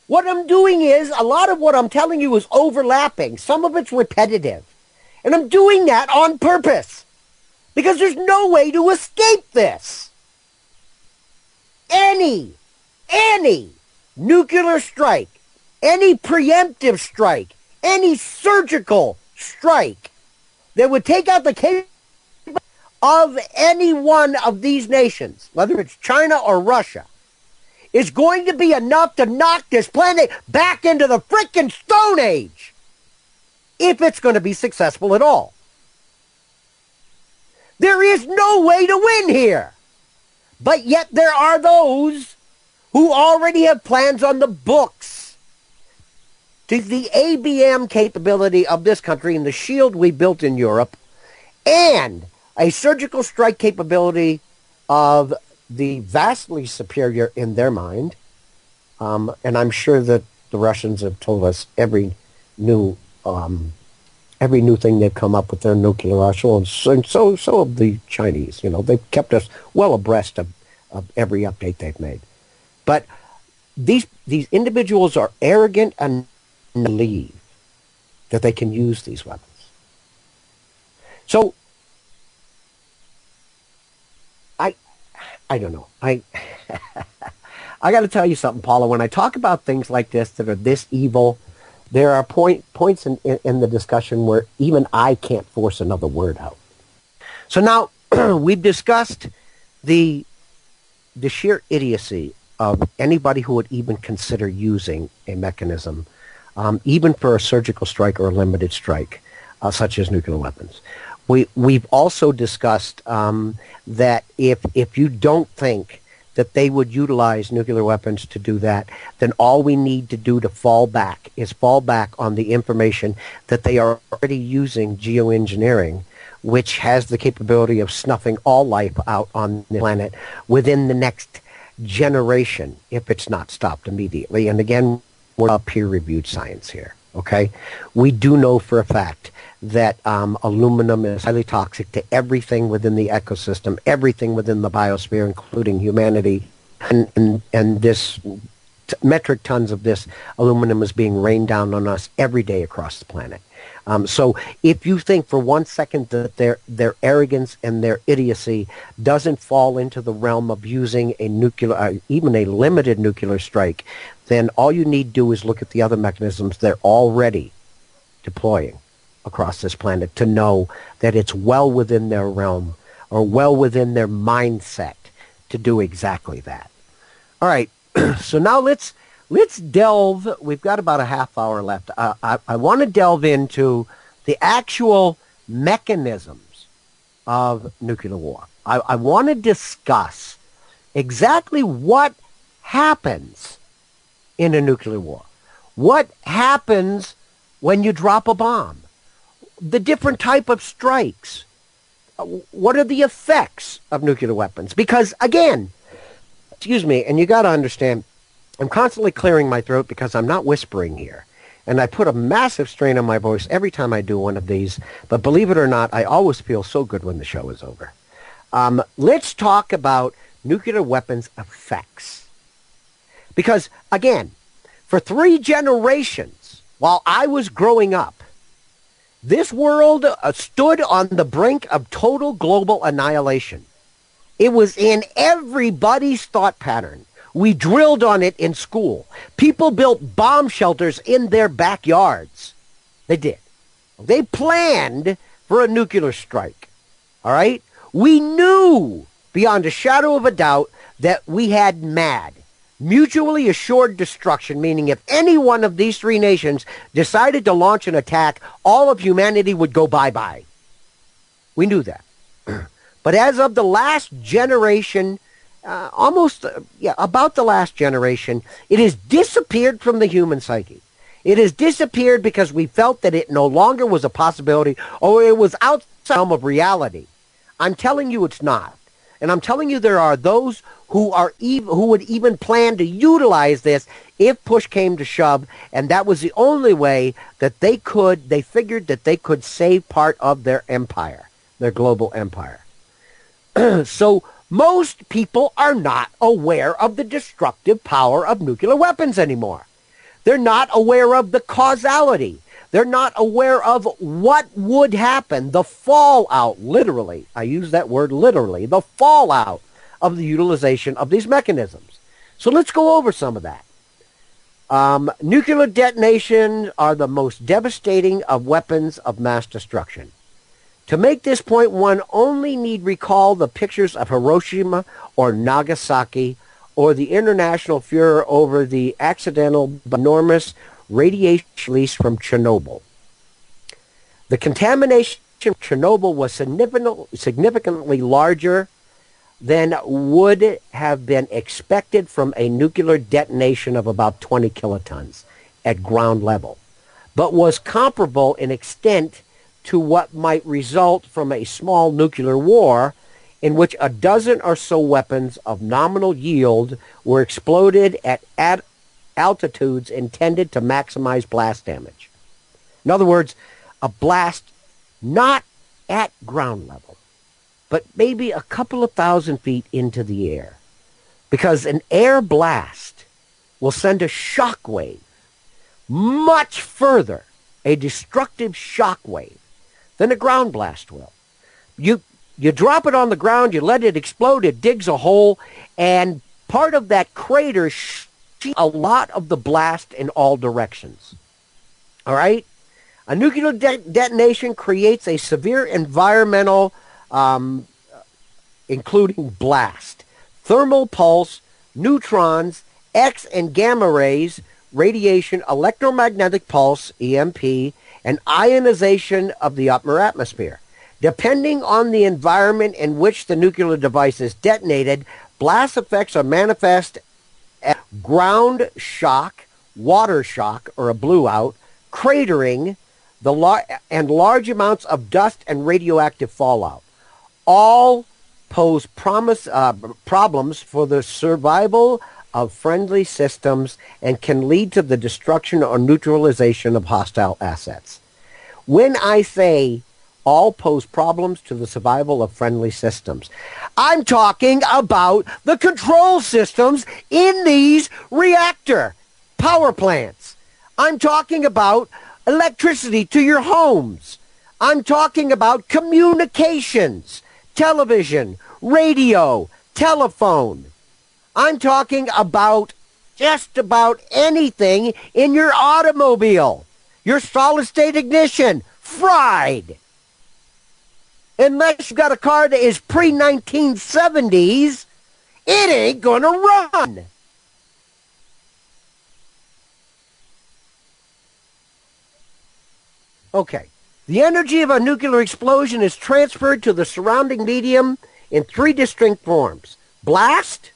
What I'm doing is, a lot of what I'm telling you is overlapping. Some of it's repetitive. And I'm doing that on purpose. Because there's no way to escape this. Any nuclear strike, any preemptive strike, any surgical strike that would take out the capability of any one of these nations, whether it's China or Russia, is going to be enough to knock this planet back into the frickin' Stone Age, if it's going to be successful at all. There is no way to win here. But yet there are those who already have plans on the books to the ABM capability of this country and the shield we built in Europe, and a surgical strike capability of the vastly superior in their mind. And I'm sure that the Russians have told us every new thing they've come up with their nuclear arsenal, and so have the Chinese. You know, they've kept us well abreast of every update they've made. But these individuals are arrogant and believe that they can use these weapons. So I don't know. I got to tell you something, Paula. When I talk about things like this that are this evil, there are points in the discussion where even I can't force another word out. So now we've discussed the sheer idiocy of anybody who would even consider using a mechanism, even for a surgical strike or a limited strike, such as nuclear weapons. We've also discussed that if you don't think that they would utilize nuclear weapons to do that, then all we need to do to fall back on the information that they are already using geoengineering, which has the capability of snuffing all life out on the planet within the next generation if it's not stopped immediately. And again, we're a peer-reviewed science here, okay? We do know for a fact that aluminum is highly toxic to everything within the ecosystem, everything within the biosphere, including humanity, and this metric tons of this aluminum is being rained down on us every day across the planet. So if you think for 1 second that their arrogance and their idiocy doesn't fall into the realm of using a nuclear, even a limited nuclear strike, then all you need to do is look at the other mechanisms they're already deploying across this planet to know that it's well within their realm or well within their mindset to do exactly that. All right, so now let's delve. We've got about a half hour left. I want to delve into the actual mechanisms of nuclear war. I want to discuss exactly what happens in a nuclear war. What happens when you drop a bomb? The different type of strikes. What are the effects of nuclear weapons? Because, again, excuse me, and you got to understand, I'm constantly clearing my throat because I'm not whispering here. And I put a massive strain on my voice every time I do one of these. But believe it or not, I always feel so good when the show is over. Let's talk about nuclear weapons effects. Because, again, for 3 generations, while I was growing up, this world stood on the brink of total global annihilation. It was in everybody's thought pattern. We drilled on it in school. People built bomb shelters in their backyards. They did. They planned for a nuclear strike. All right? We knew beyond a shadow of a doubt that we had MAD, mutually assured destruction, meaning if any one of these 3 nations decided to launch an attack, all of humanity would go bye-bye. We knew that. But as of the last generation almost yeah, about the last generation, it has disappeared from the human psyche. It has disappeared because we felt that it no longer was a possibility or it was outside the realm of reality. I'm telling you it's not. And I'm telling you there are those who who would even plan to utilize this if push came to shove, and that was the only way that they figured that they could save part of their empire, their global empire. So most people are not aware of the destructive power of nuclear weapons anymore. They're not aware of the causality. They're not aware of what would happen, the fallout, literally. I use that word literally, the fallout of the utilization of these mechanisms. So let's go over some of that. Nuclear detonations are the most devastating of weapons of mass destruction. To make this point, one only need recall the pictures of Hiroshima or Nagasaki or the international furor over the accidental but enormous radiation release from Chernobyl. The contamination of Chernobyl was significantly larger than would have been expected from a nuclear detonation of about 20 kilotons at ground level, but was comparable in extent to what might result from a small nuclear war in which a dozen or so weapons of nominal yield were exploded at altitudes intended to maximize blast damage. In other words, a blast not at ground level, but maybe a couple of thousand feet into the air. Because an air blast will send a shock wave much further, a destructive shock wave, than a ground blast will. You drop it on the ground, you let it explode, it digs a hole, and part of that crater shoots a lot of the blast in all directions. All right? A nuclear detonation creates a severe environmental, including blast, thermal pulse, neutrons, X and gamma rays, radiation, electromagnetic pulse, EMP, and ionization of the upper atmosphere. Depending on the environment in which the nuclear device is detonated, blast effects are manifest as ground shock, water shock, or a blue out, cratering, and large amounts of dust and radioactive fallout. All pose problems for the survival of friendly systems and can lead to the destruction or neutralization of hostile assets. When I say all pose problems to the survival of friendly systems, I'm talking about the control systems in these reactor power plants. I'm talking about electricity to your homes. I'm talking about communications, television, radio, telephone. I'm talking about just about anything in your automobile. Your solid-state ignition, fried. Unless you've got a car that is pre-1970s, it ain't gonna run. Okay. The energy of a nuclear explosion is transferred to the surrounding medium in three distinct forms: blast,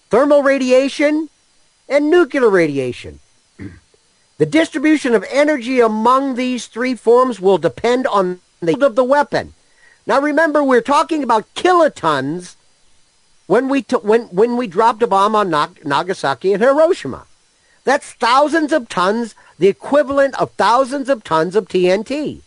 thermal radiation, and nuclear radiation. The distribution of energy among these three forms will depend on the yield of the weapon. Now remember, we're talking about kilotons when we dropped a bomb on Nagasaki and Hiroshima. That's thousands of tons, the equivalent of thousands of tons of TNT.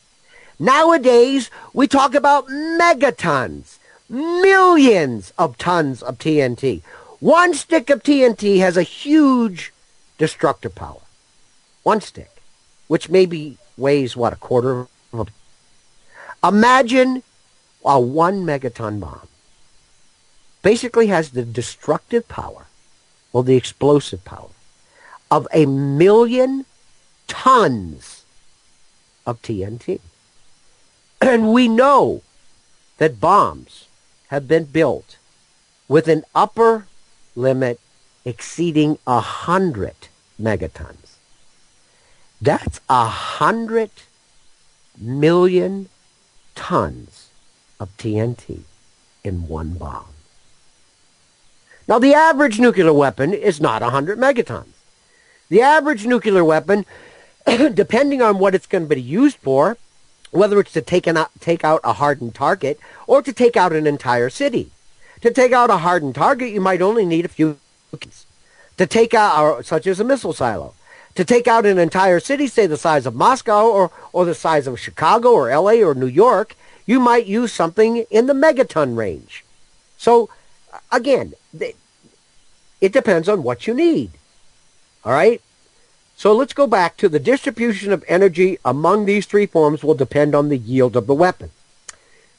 Nowadays, we talk about megatons, millions of tons of TNT. One stick of TNT has a huge destructive power. One stick, which maybe weighs, what, a quarter of a... Imagine a 1 megaton bomb. Basically has the destructive power, or the explosive power, of 1 million tons of TNT. And we know that bombs have been built with an upper limit exceeding 100 megatons. That's 100 million tons of TNT in one bomb. Now, the average nuclear weapon is not 100 megatons. The average nuclear weapon, depending on what it's going to be used for, whether it's to take out a hardened target or to take out an entire city. To take out a hardened target, you might only need a few kids. To take out, such as a missile silo. To take out an entire city, say the size of Moscow or the size of Chicago or LA or New York, you might use something in the megaton range. So, again, it depends on what you need. All right? So let's go back to the distribution of energy among these three forms will depend on the yield of the weapon,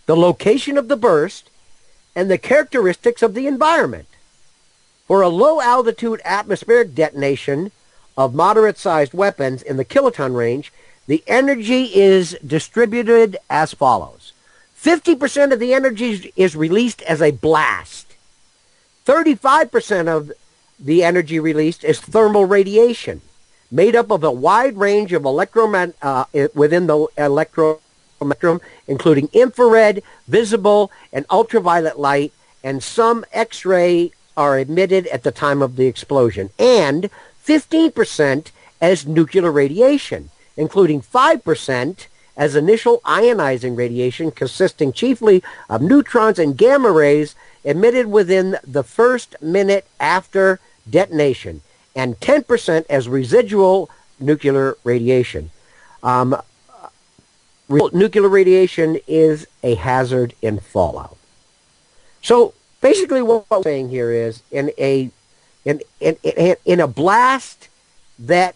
the location of the burst, and the characteristics of the environment. For a low-altitude atmospheric detonation of moderate-sized weapons in the kiloton range, the energy is distributed as follows. 50% of the energy is released as a blast. 35% of the energy released is thermal radiation, made up of a wide range of within the electron, including infrared, visible, and ultraviolet light, and some X-ray are emitted at the time of the explosion, and 15% as nuclear radiation, including 5% as initial ionizing radiation consisting chiefly of neutrons and gamma rays emitted within the first minute after detonation, and 10% as residual nuclear radiation. Nuclear radiation is a hazard in fallout. So basically what we're saying here is in a blast that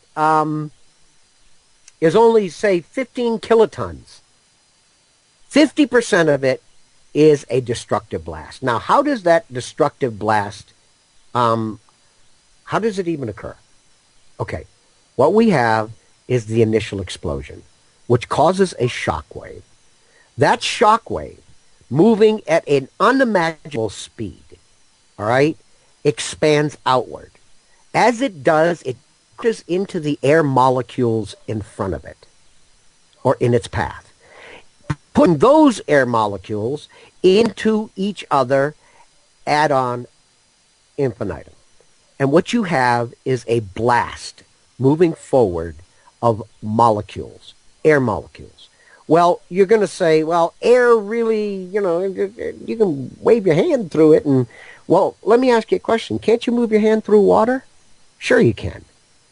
is only, say, 15 kilotons, 50% of it is a destructive blast. Now, how does that destructive blast, how does it even occur? Okay, what we have is the initial explosion, which causes a shock wave. That shock wave, moving at an unimaginable speed, all right, expands outward. As it does, it pushes into the air molecules in front of it, or in its path, putting those air molecules into each other ad infinitum. And what you have is a blast moving forward of molecules, air molecules. Well, you're going to say, well, air really, you can wave your hand through it. And, well, let me ask you a question. Can't you move your hand through water? Sure you can.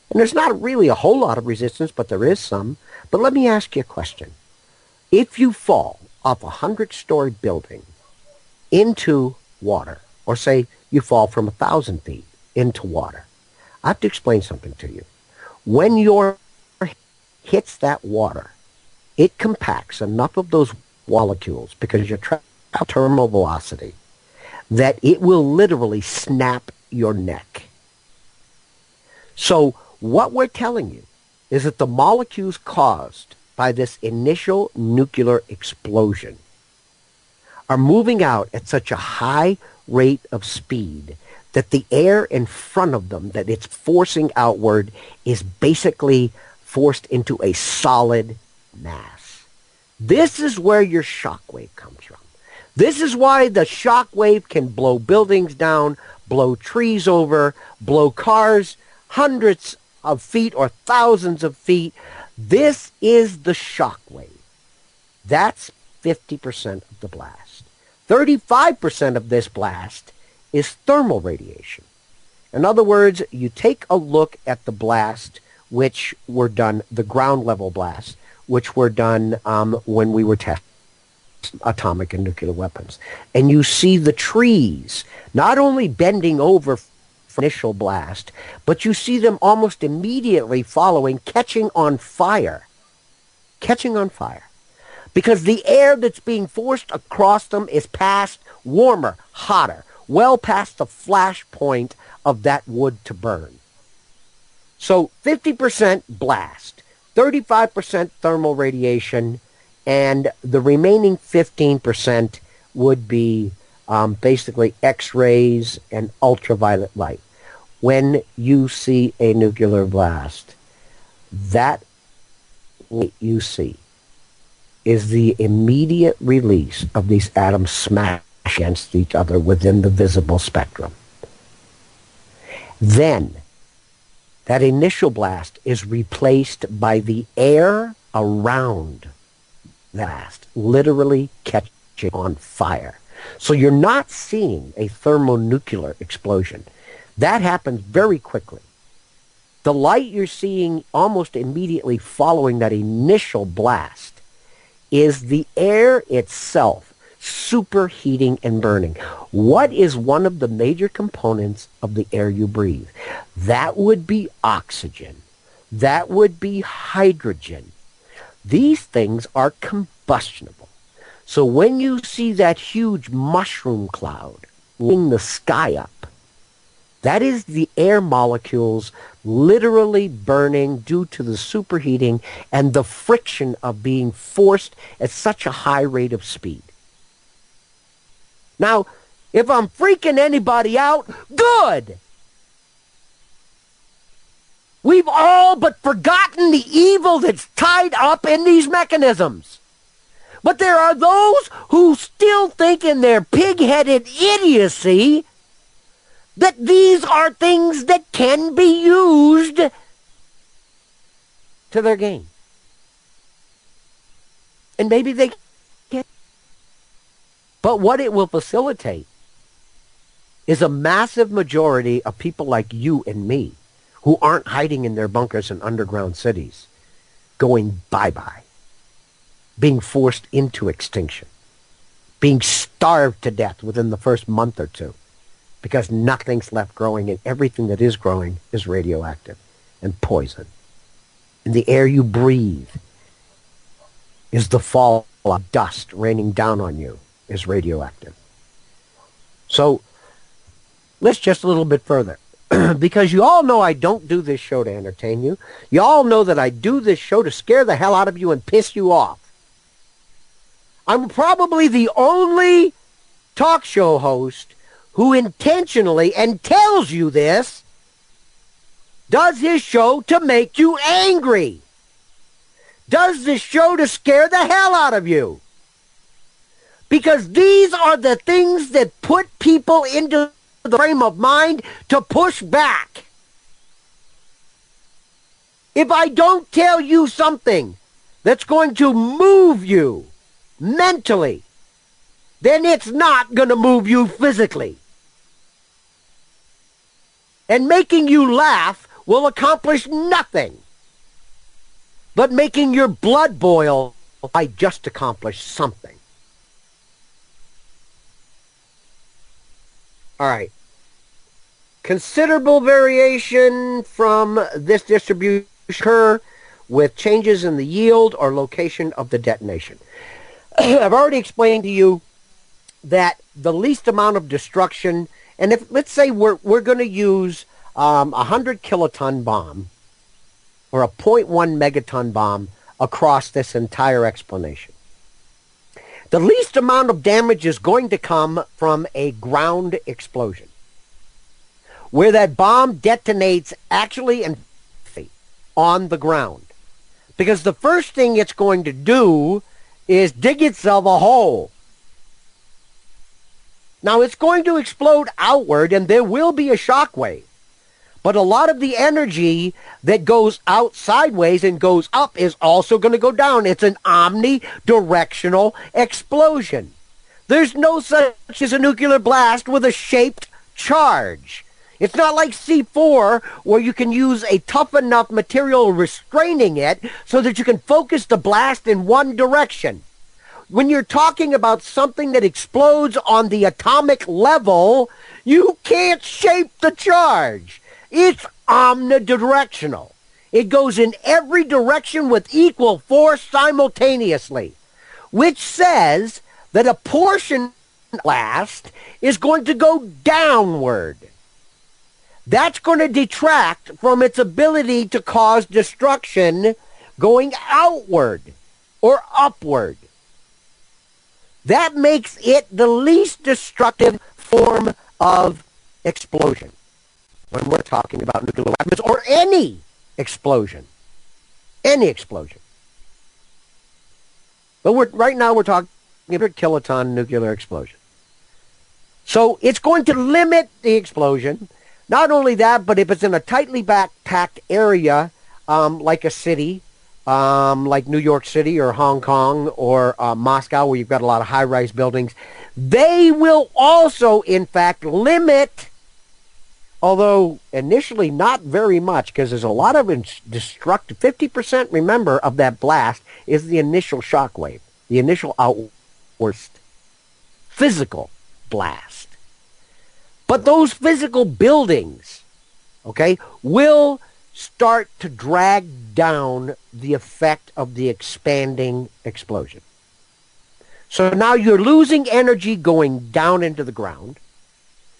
And there's not really a whole lot of resistance, but there is some. But let me ask you a question. If you fall off a 100-story building into water, or say you fall from 1,000 feet into water, I have to explain something to you. When your hits that water, it compacts enough of those molecules because you're trapped at terminal velocity that it will literally snap your neck. So what we're telling you is that the molecules caused by this initial nuclear explosion are moving out at such a high rate of speed that the air in front of them that it's forcing outward is basically forced into a solid mass. This is where your shock wave comes from. This is why the shock wave can blow buildings down, blow trees over, blow cars hundreds of feet or thousands of feet. This is the shock wave. That's 50% of the blast. 35% of this blast is thermal radiation. In other words, you take a look at the blast which were done, the ground level blasts, which were done when we were testing atomic and nuclear weapons. And you see the trees not only bending over for initial blast, but you see them almost immediately following catching on fire. Catching on fire. Because the air that's being forced across them is past warmer, hotter, well past the flash point of that wood to burn. So 50% blast, 35% thermal radiation, and the remaining 15% would be basically X-rays and ultraviolet light. When you see a nuclear blast, that you see is the immediate release of these atoms smash against each other within the visible spectrum. Then that initial blast is replaced by the air around the blast, literally catching on fire. So you're not seeing a thermonuclear explosion. That happens very quickly. The light you're seeing almost immediately following that initial blast is the air itself superheating and burning. What is one of the major components of the air you breathe? That would be oxygen. That would be hydrogen. These things are combustible. So when you see that huge mushroom cloud lighting the sky up, that is the air molecules literally burning due to the superheating and the friction of being forced at such a high rate of speed. Now, if I'm freaking anybody out, good! We've all but forgotten the evil that's tied up in these mechanisms. But there are those who still think in their pig-headed idiocy that these are things that can be used to their gain. And maybe they can. But what it will facilitate is a massive majority of people like you and me who aren't hiding in their bunkers in underground cities going bye-bye, being forced into extinction, being starved to death within the first month or two, because nothing's left growing, and everything that is growing is radioactive and poison. And the air you breathe is the fall of dust raining down on you is radioactive. So let's just a little bit further. Because you all know I don't do this show to entertain you. You all know that I do this show to scare the hell out of you and piss you off. I'm probably the only talk show host who intentionally, and tells you this, does his show to make you angry. Does this show to scare the hell out of you. Because these are the things that put people into the frame of mind to push back. If I don't tell you something that's going to move you mentally, then it's not going to move you physically. And making you laugh will accomplish nothing. But making your blood boil might just accomplish something. All right. Considerable variation from this distribution occur with changes in the yield or location of the detonation. I've already explained to you that the least amount of destruction, and if let's say we're going to use a 100 kiloton bomb or a 0.1 megaton bomb across this entire explanation. The least amount of damage is going to come from a ground explosion, where that bomb detonates actually and on the ground. Because the first thing it's going to do is dig itself a hole. Now it's going to explode outward and there will be a shock wave. But a lot of the energy that goes out sideways and goes up is also going to go down. It's an omnidirectional explosion. There's no such as a nuclear blast with a shaped charge. It's not like C4 where you can use a tough enough material restraining it so that you can focus the blast in one direction. When you're talking about something that explodes on the atomic level, you can't shape the charge. It's omnidirectional. It goes in every direction with equal force simultaneously, which says that a portion blast is going to go downward. That's going to detract from its ability to cause destruction going outward or upward. That makes it the least destructive form of explosion when we're talking about nuclear weapons or any explosion. Any explosion. But right now we're talking about kiloton nuclear explosion. So it's going to limit the explosion. Not only that, but if it's in a tightly packed area, like a city, like New York City or Hong Kong or Moscow, where you've got a lot of high-rise buildings, they will also, in fact, limit, although initially not very much, because there's a lot of destructive, 50%, remember, of that blast is the initial shock wave, the initial outburst, physical blast. But those physical buildings, okay, will start to drag down the effect of the expanding explosion. So now you're losing energy going down into the ground.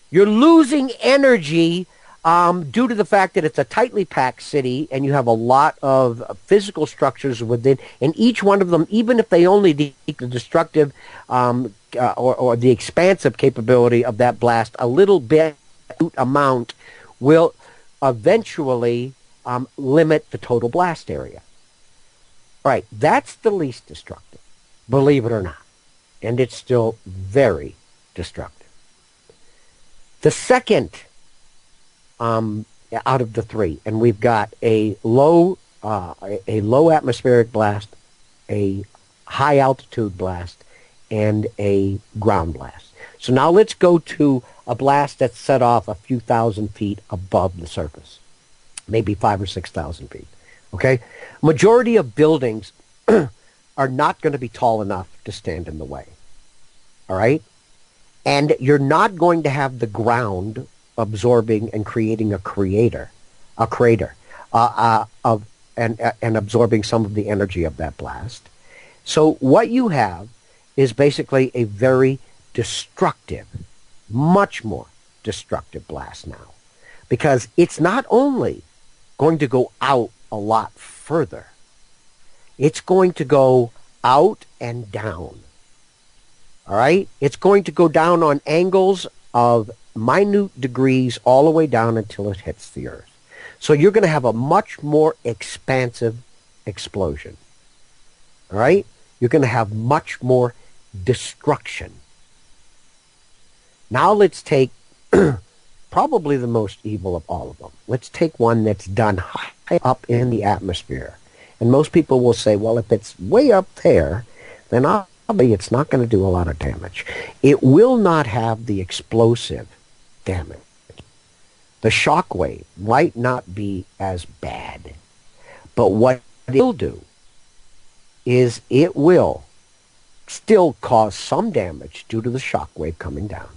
You're losing energy due to the fact that it's a tightly packed city and you have a lot of physical structures within, and each one of them, even if they only the destructive or the expansive capability of that blast, a little bit amount will eventually limit the total blast area. All right, that's the least destructive, believe it or not, and it's still very destructive. The second out of the three, and we've got a low atmospheric blast, a high altitude blast, and a ground blast. So now let's go to a blast that's set off a few thousand feet above the surface, maybe 5,000 or 6,000 feet. Okay, majority of buildings are not going to be tall enough to stand in the way. All right, and you're not going to have the ground absorbing and creating a crater, of and absorbing some of the energy of that blast. So what you have is basically a very destructive, much more destructive blast now, because it's not only going to go out a lot further, it's going to go out and down. All right? It's going to go down on angles of minute degrees all the way down until it hits the Earth. So you're going to have a much more expansive explosion. All right? You're going to have much more destruction. Now let's take probably the most evil of all of them. Let's take one that's done high up in the atmosphere. And most people will say, well, if it's way up there, then probably it's not going to do a lot of damage. It will not have the explosive damage. The shock wave might not be as bad. But what it will do is it will still cause some damage due to the shock wave coming down.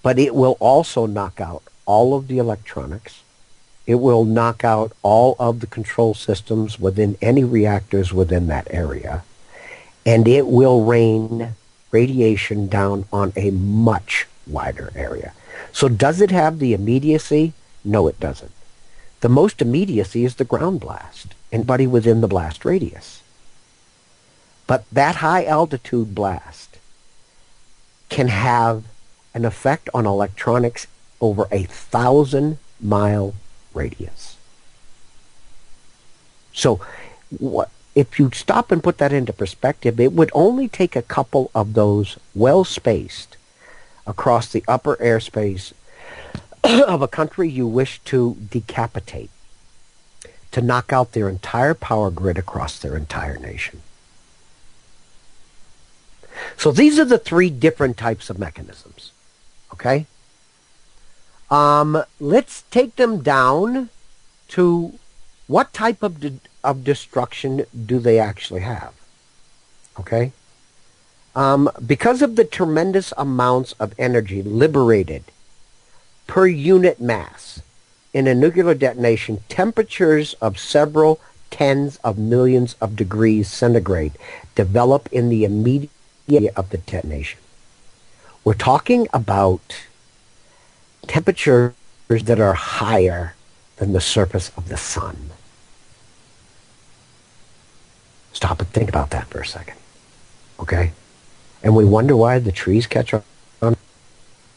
But it will also knock out all of the electronics. It will knock out all of the control systems within any reactors within that area. And it will rain radiation down on a much wider area. So does it have the immediacy? No, it doesn't. The most immediacy is the ground blast, anybody within the blast radius. But that high altitude blast can have an effect on electronics over 1,000-mile radius. So if you stop and put that into perspective, it would only take a couple of those well-spaced across the upper airspace of a country you wish to decapitate to knock out their entire power grid across their entire nation. So these are the three different types of mechanisms. Okay? Let's take them down to what type of destruction do they actually have. Okay? Because of the tremendous amounts of energy liberated per unit mass in a nuclear detonation, temperatures of several tens of millions of degrees centigrade develop in the immediate area of the detonation. We're talking about temperatures that are higher than the surface of the sun. Stop and think about that for a second. Okay? And we wonder why the trees catch on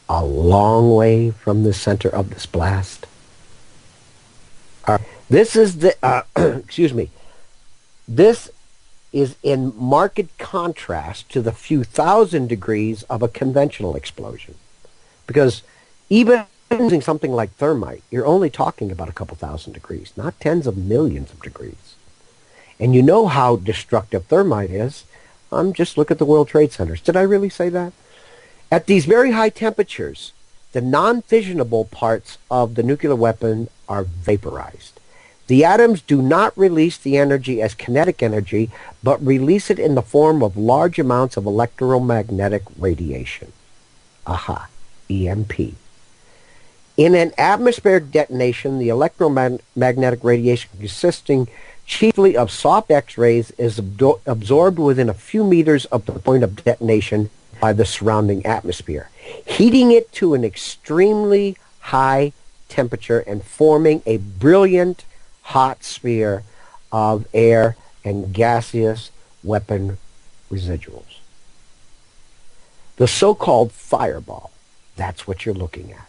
a long way from the center of this blast. This is the, excuse me, this is in marked contrast to the few thousand degrees of a conventional explosion. Because even using something like thermite, you're only talking about a couple thousand degrees, not tens of millions of degrees. And you know how destructive thermite is. Just look at the World Trade Centers. Did I really say that? At these very high temperatures, the non-fissionable parts of the nuclear weapon are vaporized. The atoms do not release the energy as kinetic energy, but release it in the form of large amounts of electromagnetic radiation. Aha, EMP. In an atmospheric detonation, the electromagnetic radiation consisting chiefly of soft X-rays is absorbed within a few meters of the point of detonation by the surrounding atmosphere, heating it to an extremely high temperature and forming a brilliant hot sphere of air and gaseous weapon residuals. The so-called fireball, that's what you're looking at.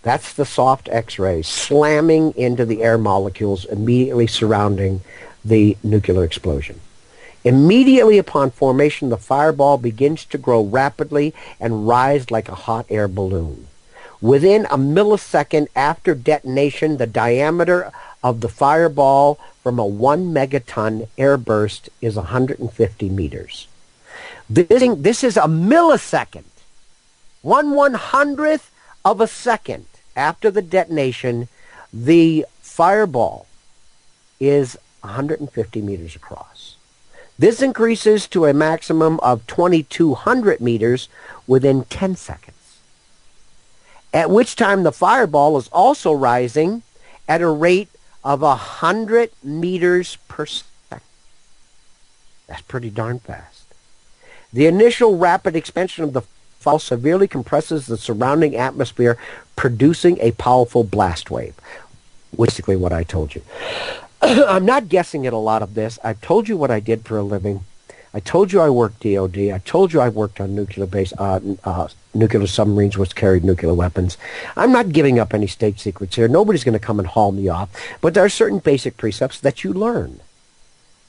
That's the soft X-rays slamming into the air molecules immediately surrounding the nuclear explosion. Immediately upon formation, the fireball begins to grow rapidly and rise like a hot air balloon. Within a millisecond after detonation, the diameter of the fireball from a 1 megaton airburst is 150 meters. This is a millisecond. 1/100th of a second after the detonation, the fireball is 150 meters across. This increases to a maximum of 2,200 meters within 10 seconds, at which time the fireball is also rising at a rate of 100 meters per second. That's pretty darn fast. The initial rapid expansion of the fall severely compresses the surrounding atmosphere, producing a powerful blast wave. Basically what I told you. I'm not guessing at a lot of this. I've told you what I did for a living. I told you I worked DOD. I told you I worked on nuclear submarines which carried nuclear weapons. I'm not giving up any state secrets here. Nobody's going to come and haul me off. But there are certain basic precepts that you learn.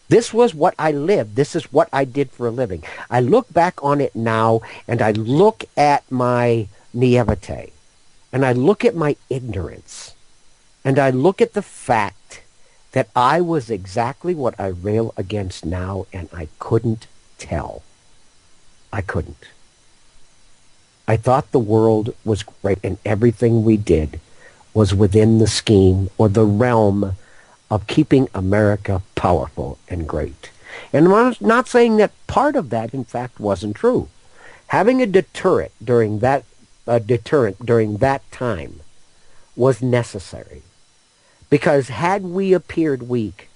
This was what I lived. This is what I did for a living. I look back on it now, and I look at my naivete, and I look at my ignorance, and I look at the fact that I was exactly what I rail against now, and I couldn't tell. I couldn't. I thought the world was great, and everything we did was within the scheme or the realm of keeping America powerful and great. And I'm not saying that part of that, in fact, wasn't true. Having a deterrent during that time was necessary. Because had we appeared weak,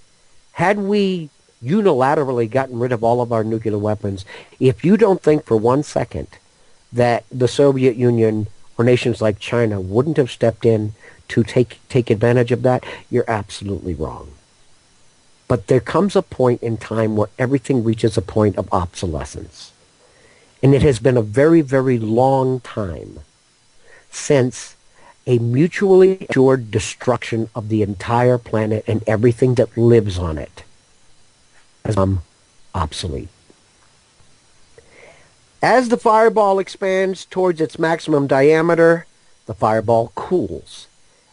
had we unilaterally gotten rid of all of our nuclear weapons, if you don't think for 1 second that the Soviet Union or nations like China wouldn't have stepped in to take advantage of that, you're absolutely wrong. But there comes a point in time where everything reaches a point of obsolescence. And it has been a very, very long time since a mutually assured destruction of the entire planet and everything that lives on it has become obsolete. As the fireball expands towards its maximum diameter, the fireball cools.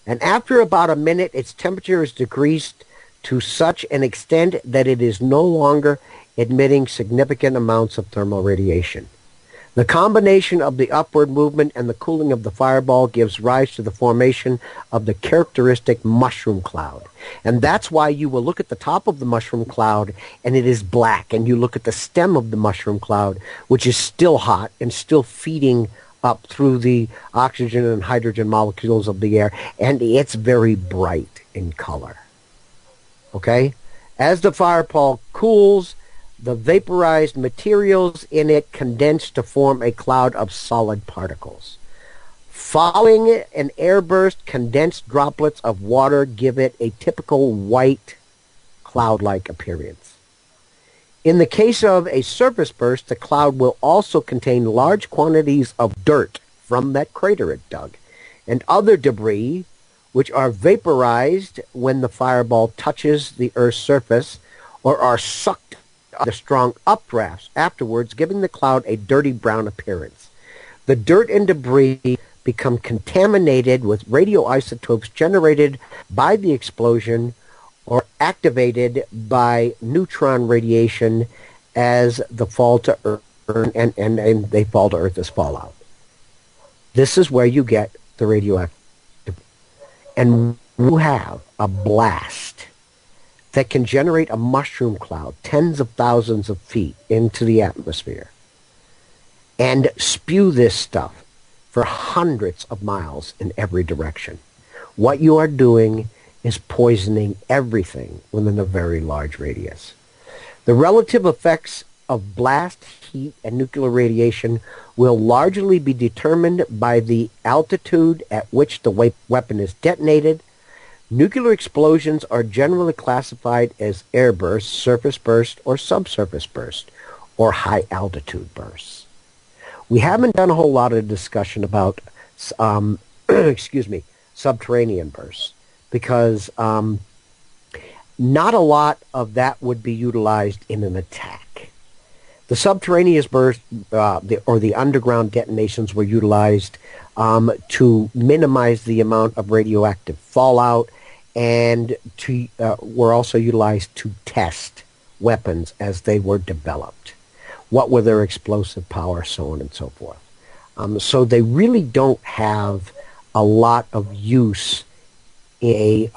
And after about a minute, its temperature is decreased to such an extent that it is no longer emitting significant amounts of thermal radiation. The combination of the upward movement and the cooling of the fireball gives rise to the formation of the characteristic mushroom cloud. And that's why you will look at the top of the mushroom cloud and it is black. And you look at the stem of the mushroom cloud, which is still hot and still feeding up through the oxygen and hydrogen molecules of the air, and it's very bright in color. Okay? As the fireball cools, the vaporized materials in it condense to form a cloud of solid particles. Following an airburst, condensed droplets of water give it a typical white cloud-like appearance. In the case of a surface burst, the cloud will also contain large quantities of dirt from that crater it dug, and other debris which are vaporized when the fireball touches the Earth's surface or are sucked by the strong updrafts afterwards, giving the cloud a dirty brown appearance. The dirt and debris become contaminated with radioisotopes generated by the explosion or activated by neutron radiation as the fall to Earth, and they fall to Earth as fallout. This is where you get the radioactive. And you have a blast that can generate a mushroom cloud tens of thousands of feet into the atmosphere and spew this stuff for hundreds of miles in every direction. What you are doing is poisoning everything within a very large radius. The relative effects of blast, heat, and nuclear radiation will largely be determined by the altitude at which the weapon is detonated. Nuclear explosions are generally classified as air bursts, surface burst, or subsurface burst, or high altitude bursts. We haven't done a whole lot of discussion about, subterranean bursts, because not a lot of that would be utilized in an attack. The subterraneous burst, or the underground detonations, were utilized to minimize the amount of radioactive fallout, and were also utilized to test weapons as they were developed. What were their explosive power, so on and so forth. So they really don't have a lot of use in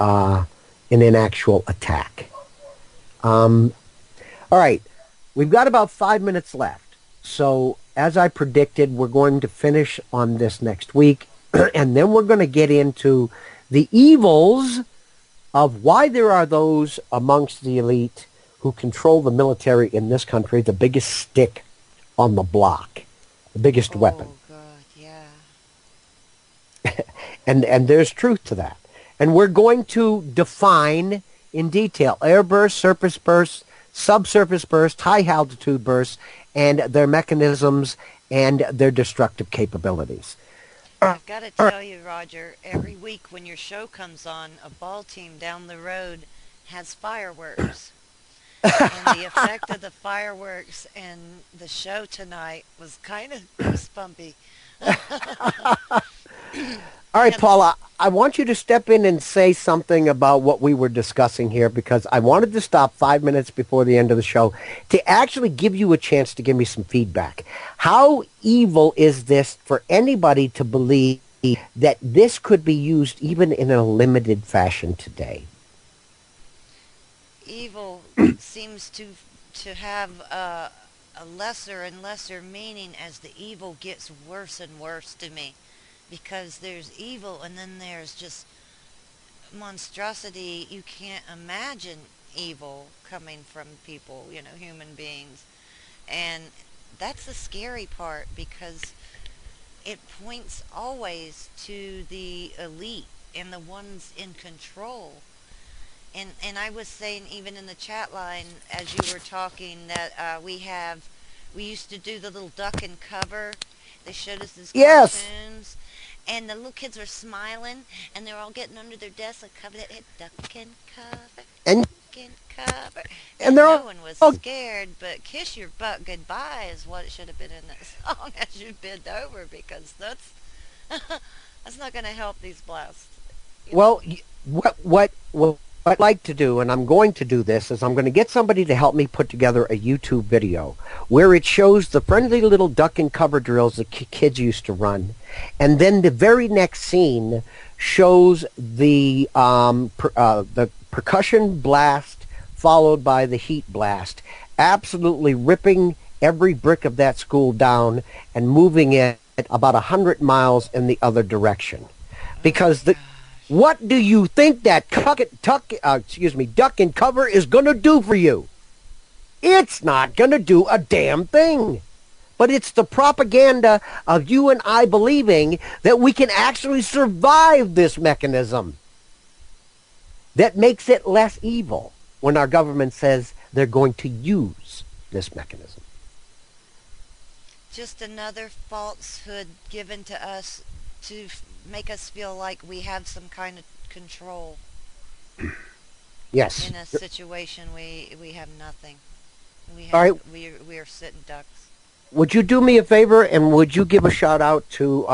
an actual attack. All right, we've got about 5 minutes left. So as I predicted, we're going to finish on this next week, and then we're going to get into the evils of why there are those amongst the elite who control the military in this country, the biggest stick on the block, the biggest weapon. Oh, God, yeah. And there's truth to that. And we're going to define in detail air bursts, surface bursts, subsurface bursts, high altitude bursts, and their mechanisms and their destructive capabilities. I've got to tell you, Roger, every week when your show comes on, a ball team down the road has fireworks. And the effect of the fireworks and the show tonight was kind of goosebumpy. All right, Paula, I want you to step in and say something about what we were discussing here, because I wanted to stop 5 minutes before the end of the show to actually give you a chance to give me some feedback. How evil is this for anybody to believe that this could be used even in a limited fashion today? Evil seems to have a lesser and lesser meaning as the evil gets worse and worse to me. Because there's evil and then there's just monstrosity. You can't imagine evil coming from people, human beings. And that's the scary part, because it points always to the elite and the ones in control. And I was saying even in the chat line as you were talking that we used to do the little duck and cover. They showed us these cartoons. And the little kids were smiling, and they're all getting under their desks and cover that head, duck and cover, duck and cover. And no one was scared, but kiss your butt goodbye is what it should have been in that song as you bend over, because that's not going to help these blasts. Well, what I'd like to do, and I'm going to do this, is I'm going to get somebody to help me put together a YouTube video where it shows the friendly little duck and cover drills that kids used to run. And then the very next scene shows the percussion blast followed by the heat blast, absolutely ripping every brick of that school down and moving it about 100 miles in the other direction. Because what do you think that duck and cover is going to do for you? It's not going to do a damn thing. But it's the propaganda of you and I believing that we can actually survive this mechanism that makes it less evil when our government says they're going to use this mechanism. Just another falsehood given to us to make us feel like we have some kind of control. Yes. In a situation we have nothing. We are sitting ducks. would you do me a favor and would you give a shout out to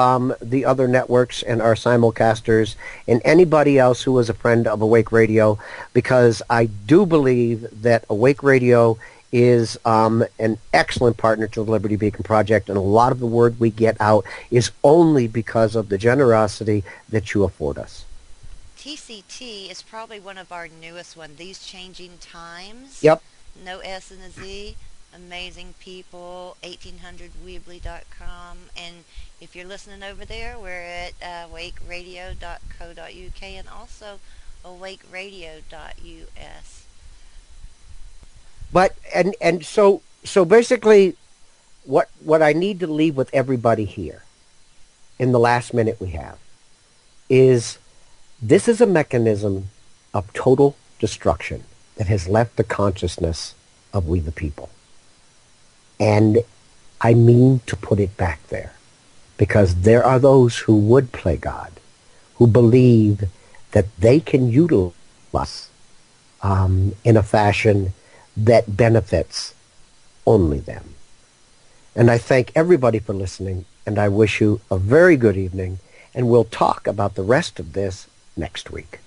the other networks and our simulcasters and anybody else who was a friend of Awake Radio? Because I do believe that Awake Radio is an excellent partner to the Liberty Beacon Project, and a lot of the word we get out is only because of the generosity that you afford us. TCT is probably one of our newest ones. These Changing Times. Yep. No S and a Z. Amazing people. 1800weebly.com. And if you're listening over there, we're at awakeradio.co.uk and also awakeradio.us. But and so basically what I need to leave with everybody here in the last minute we have is this is a mechanism of total destruction that has left the consciousness of we the people. And I mean to put it back there, because there are those who would play God, who believe that they can utilize us in a fashion that benefits only them. And I thank everybody for listening, and I wish you a very good evening, and we'll talk about the rest of this next week.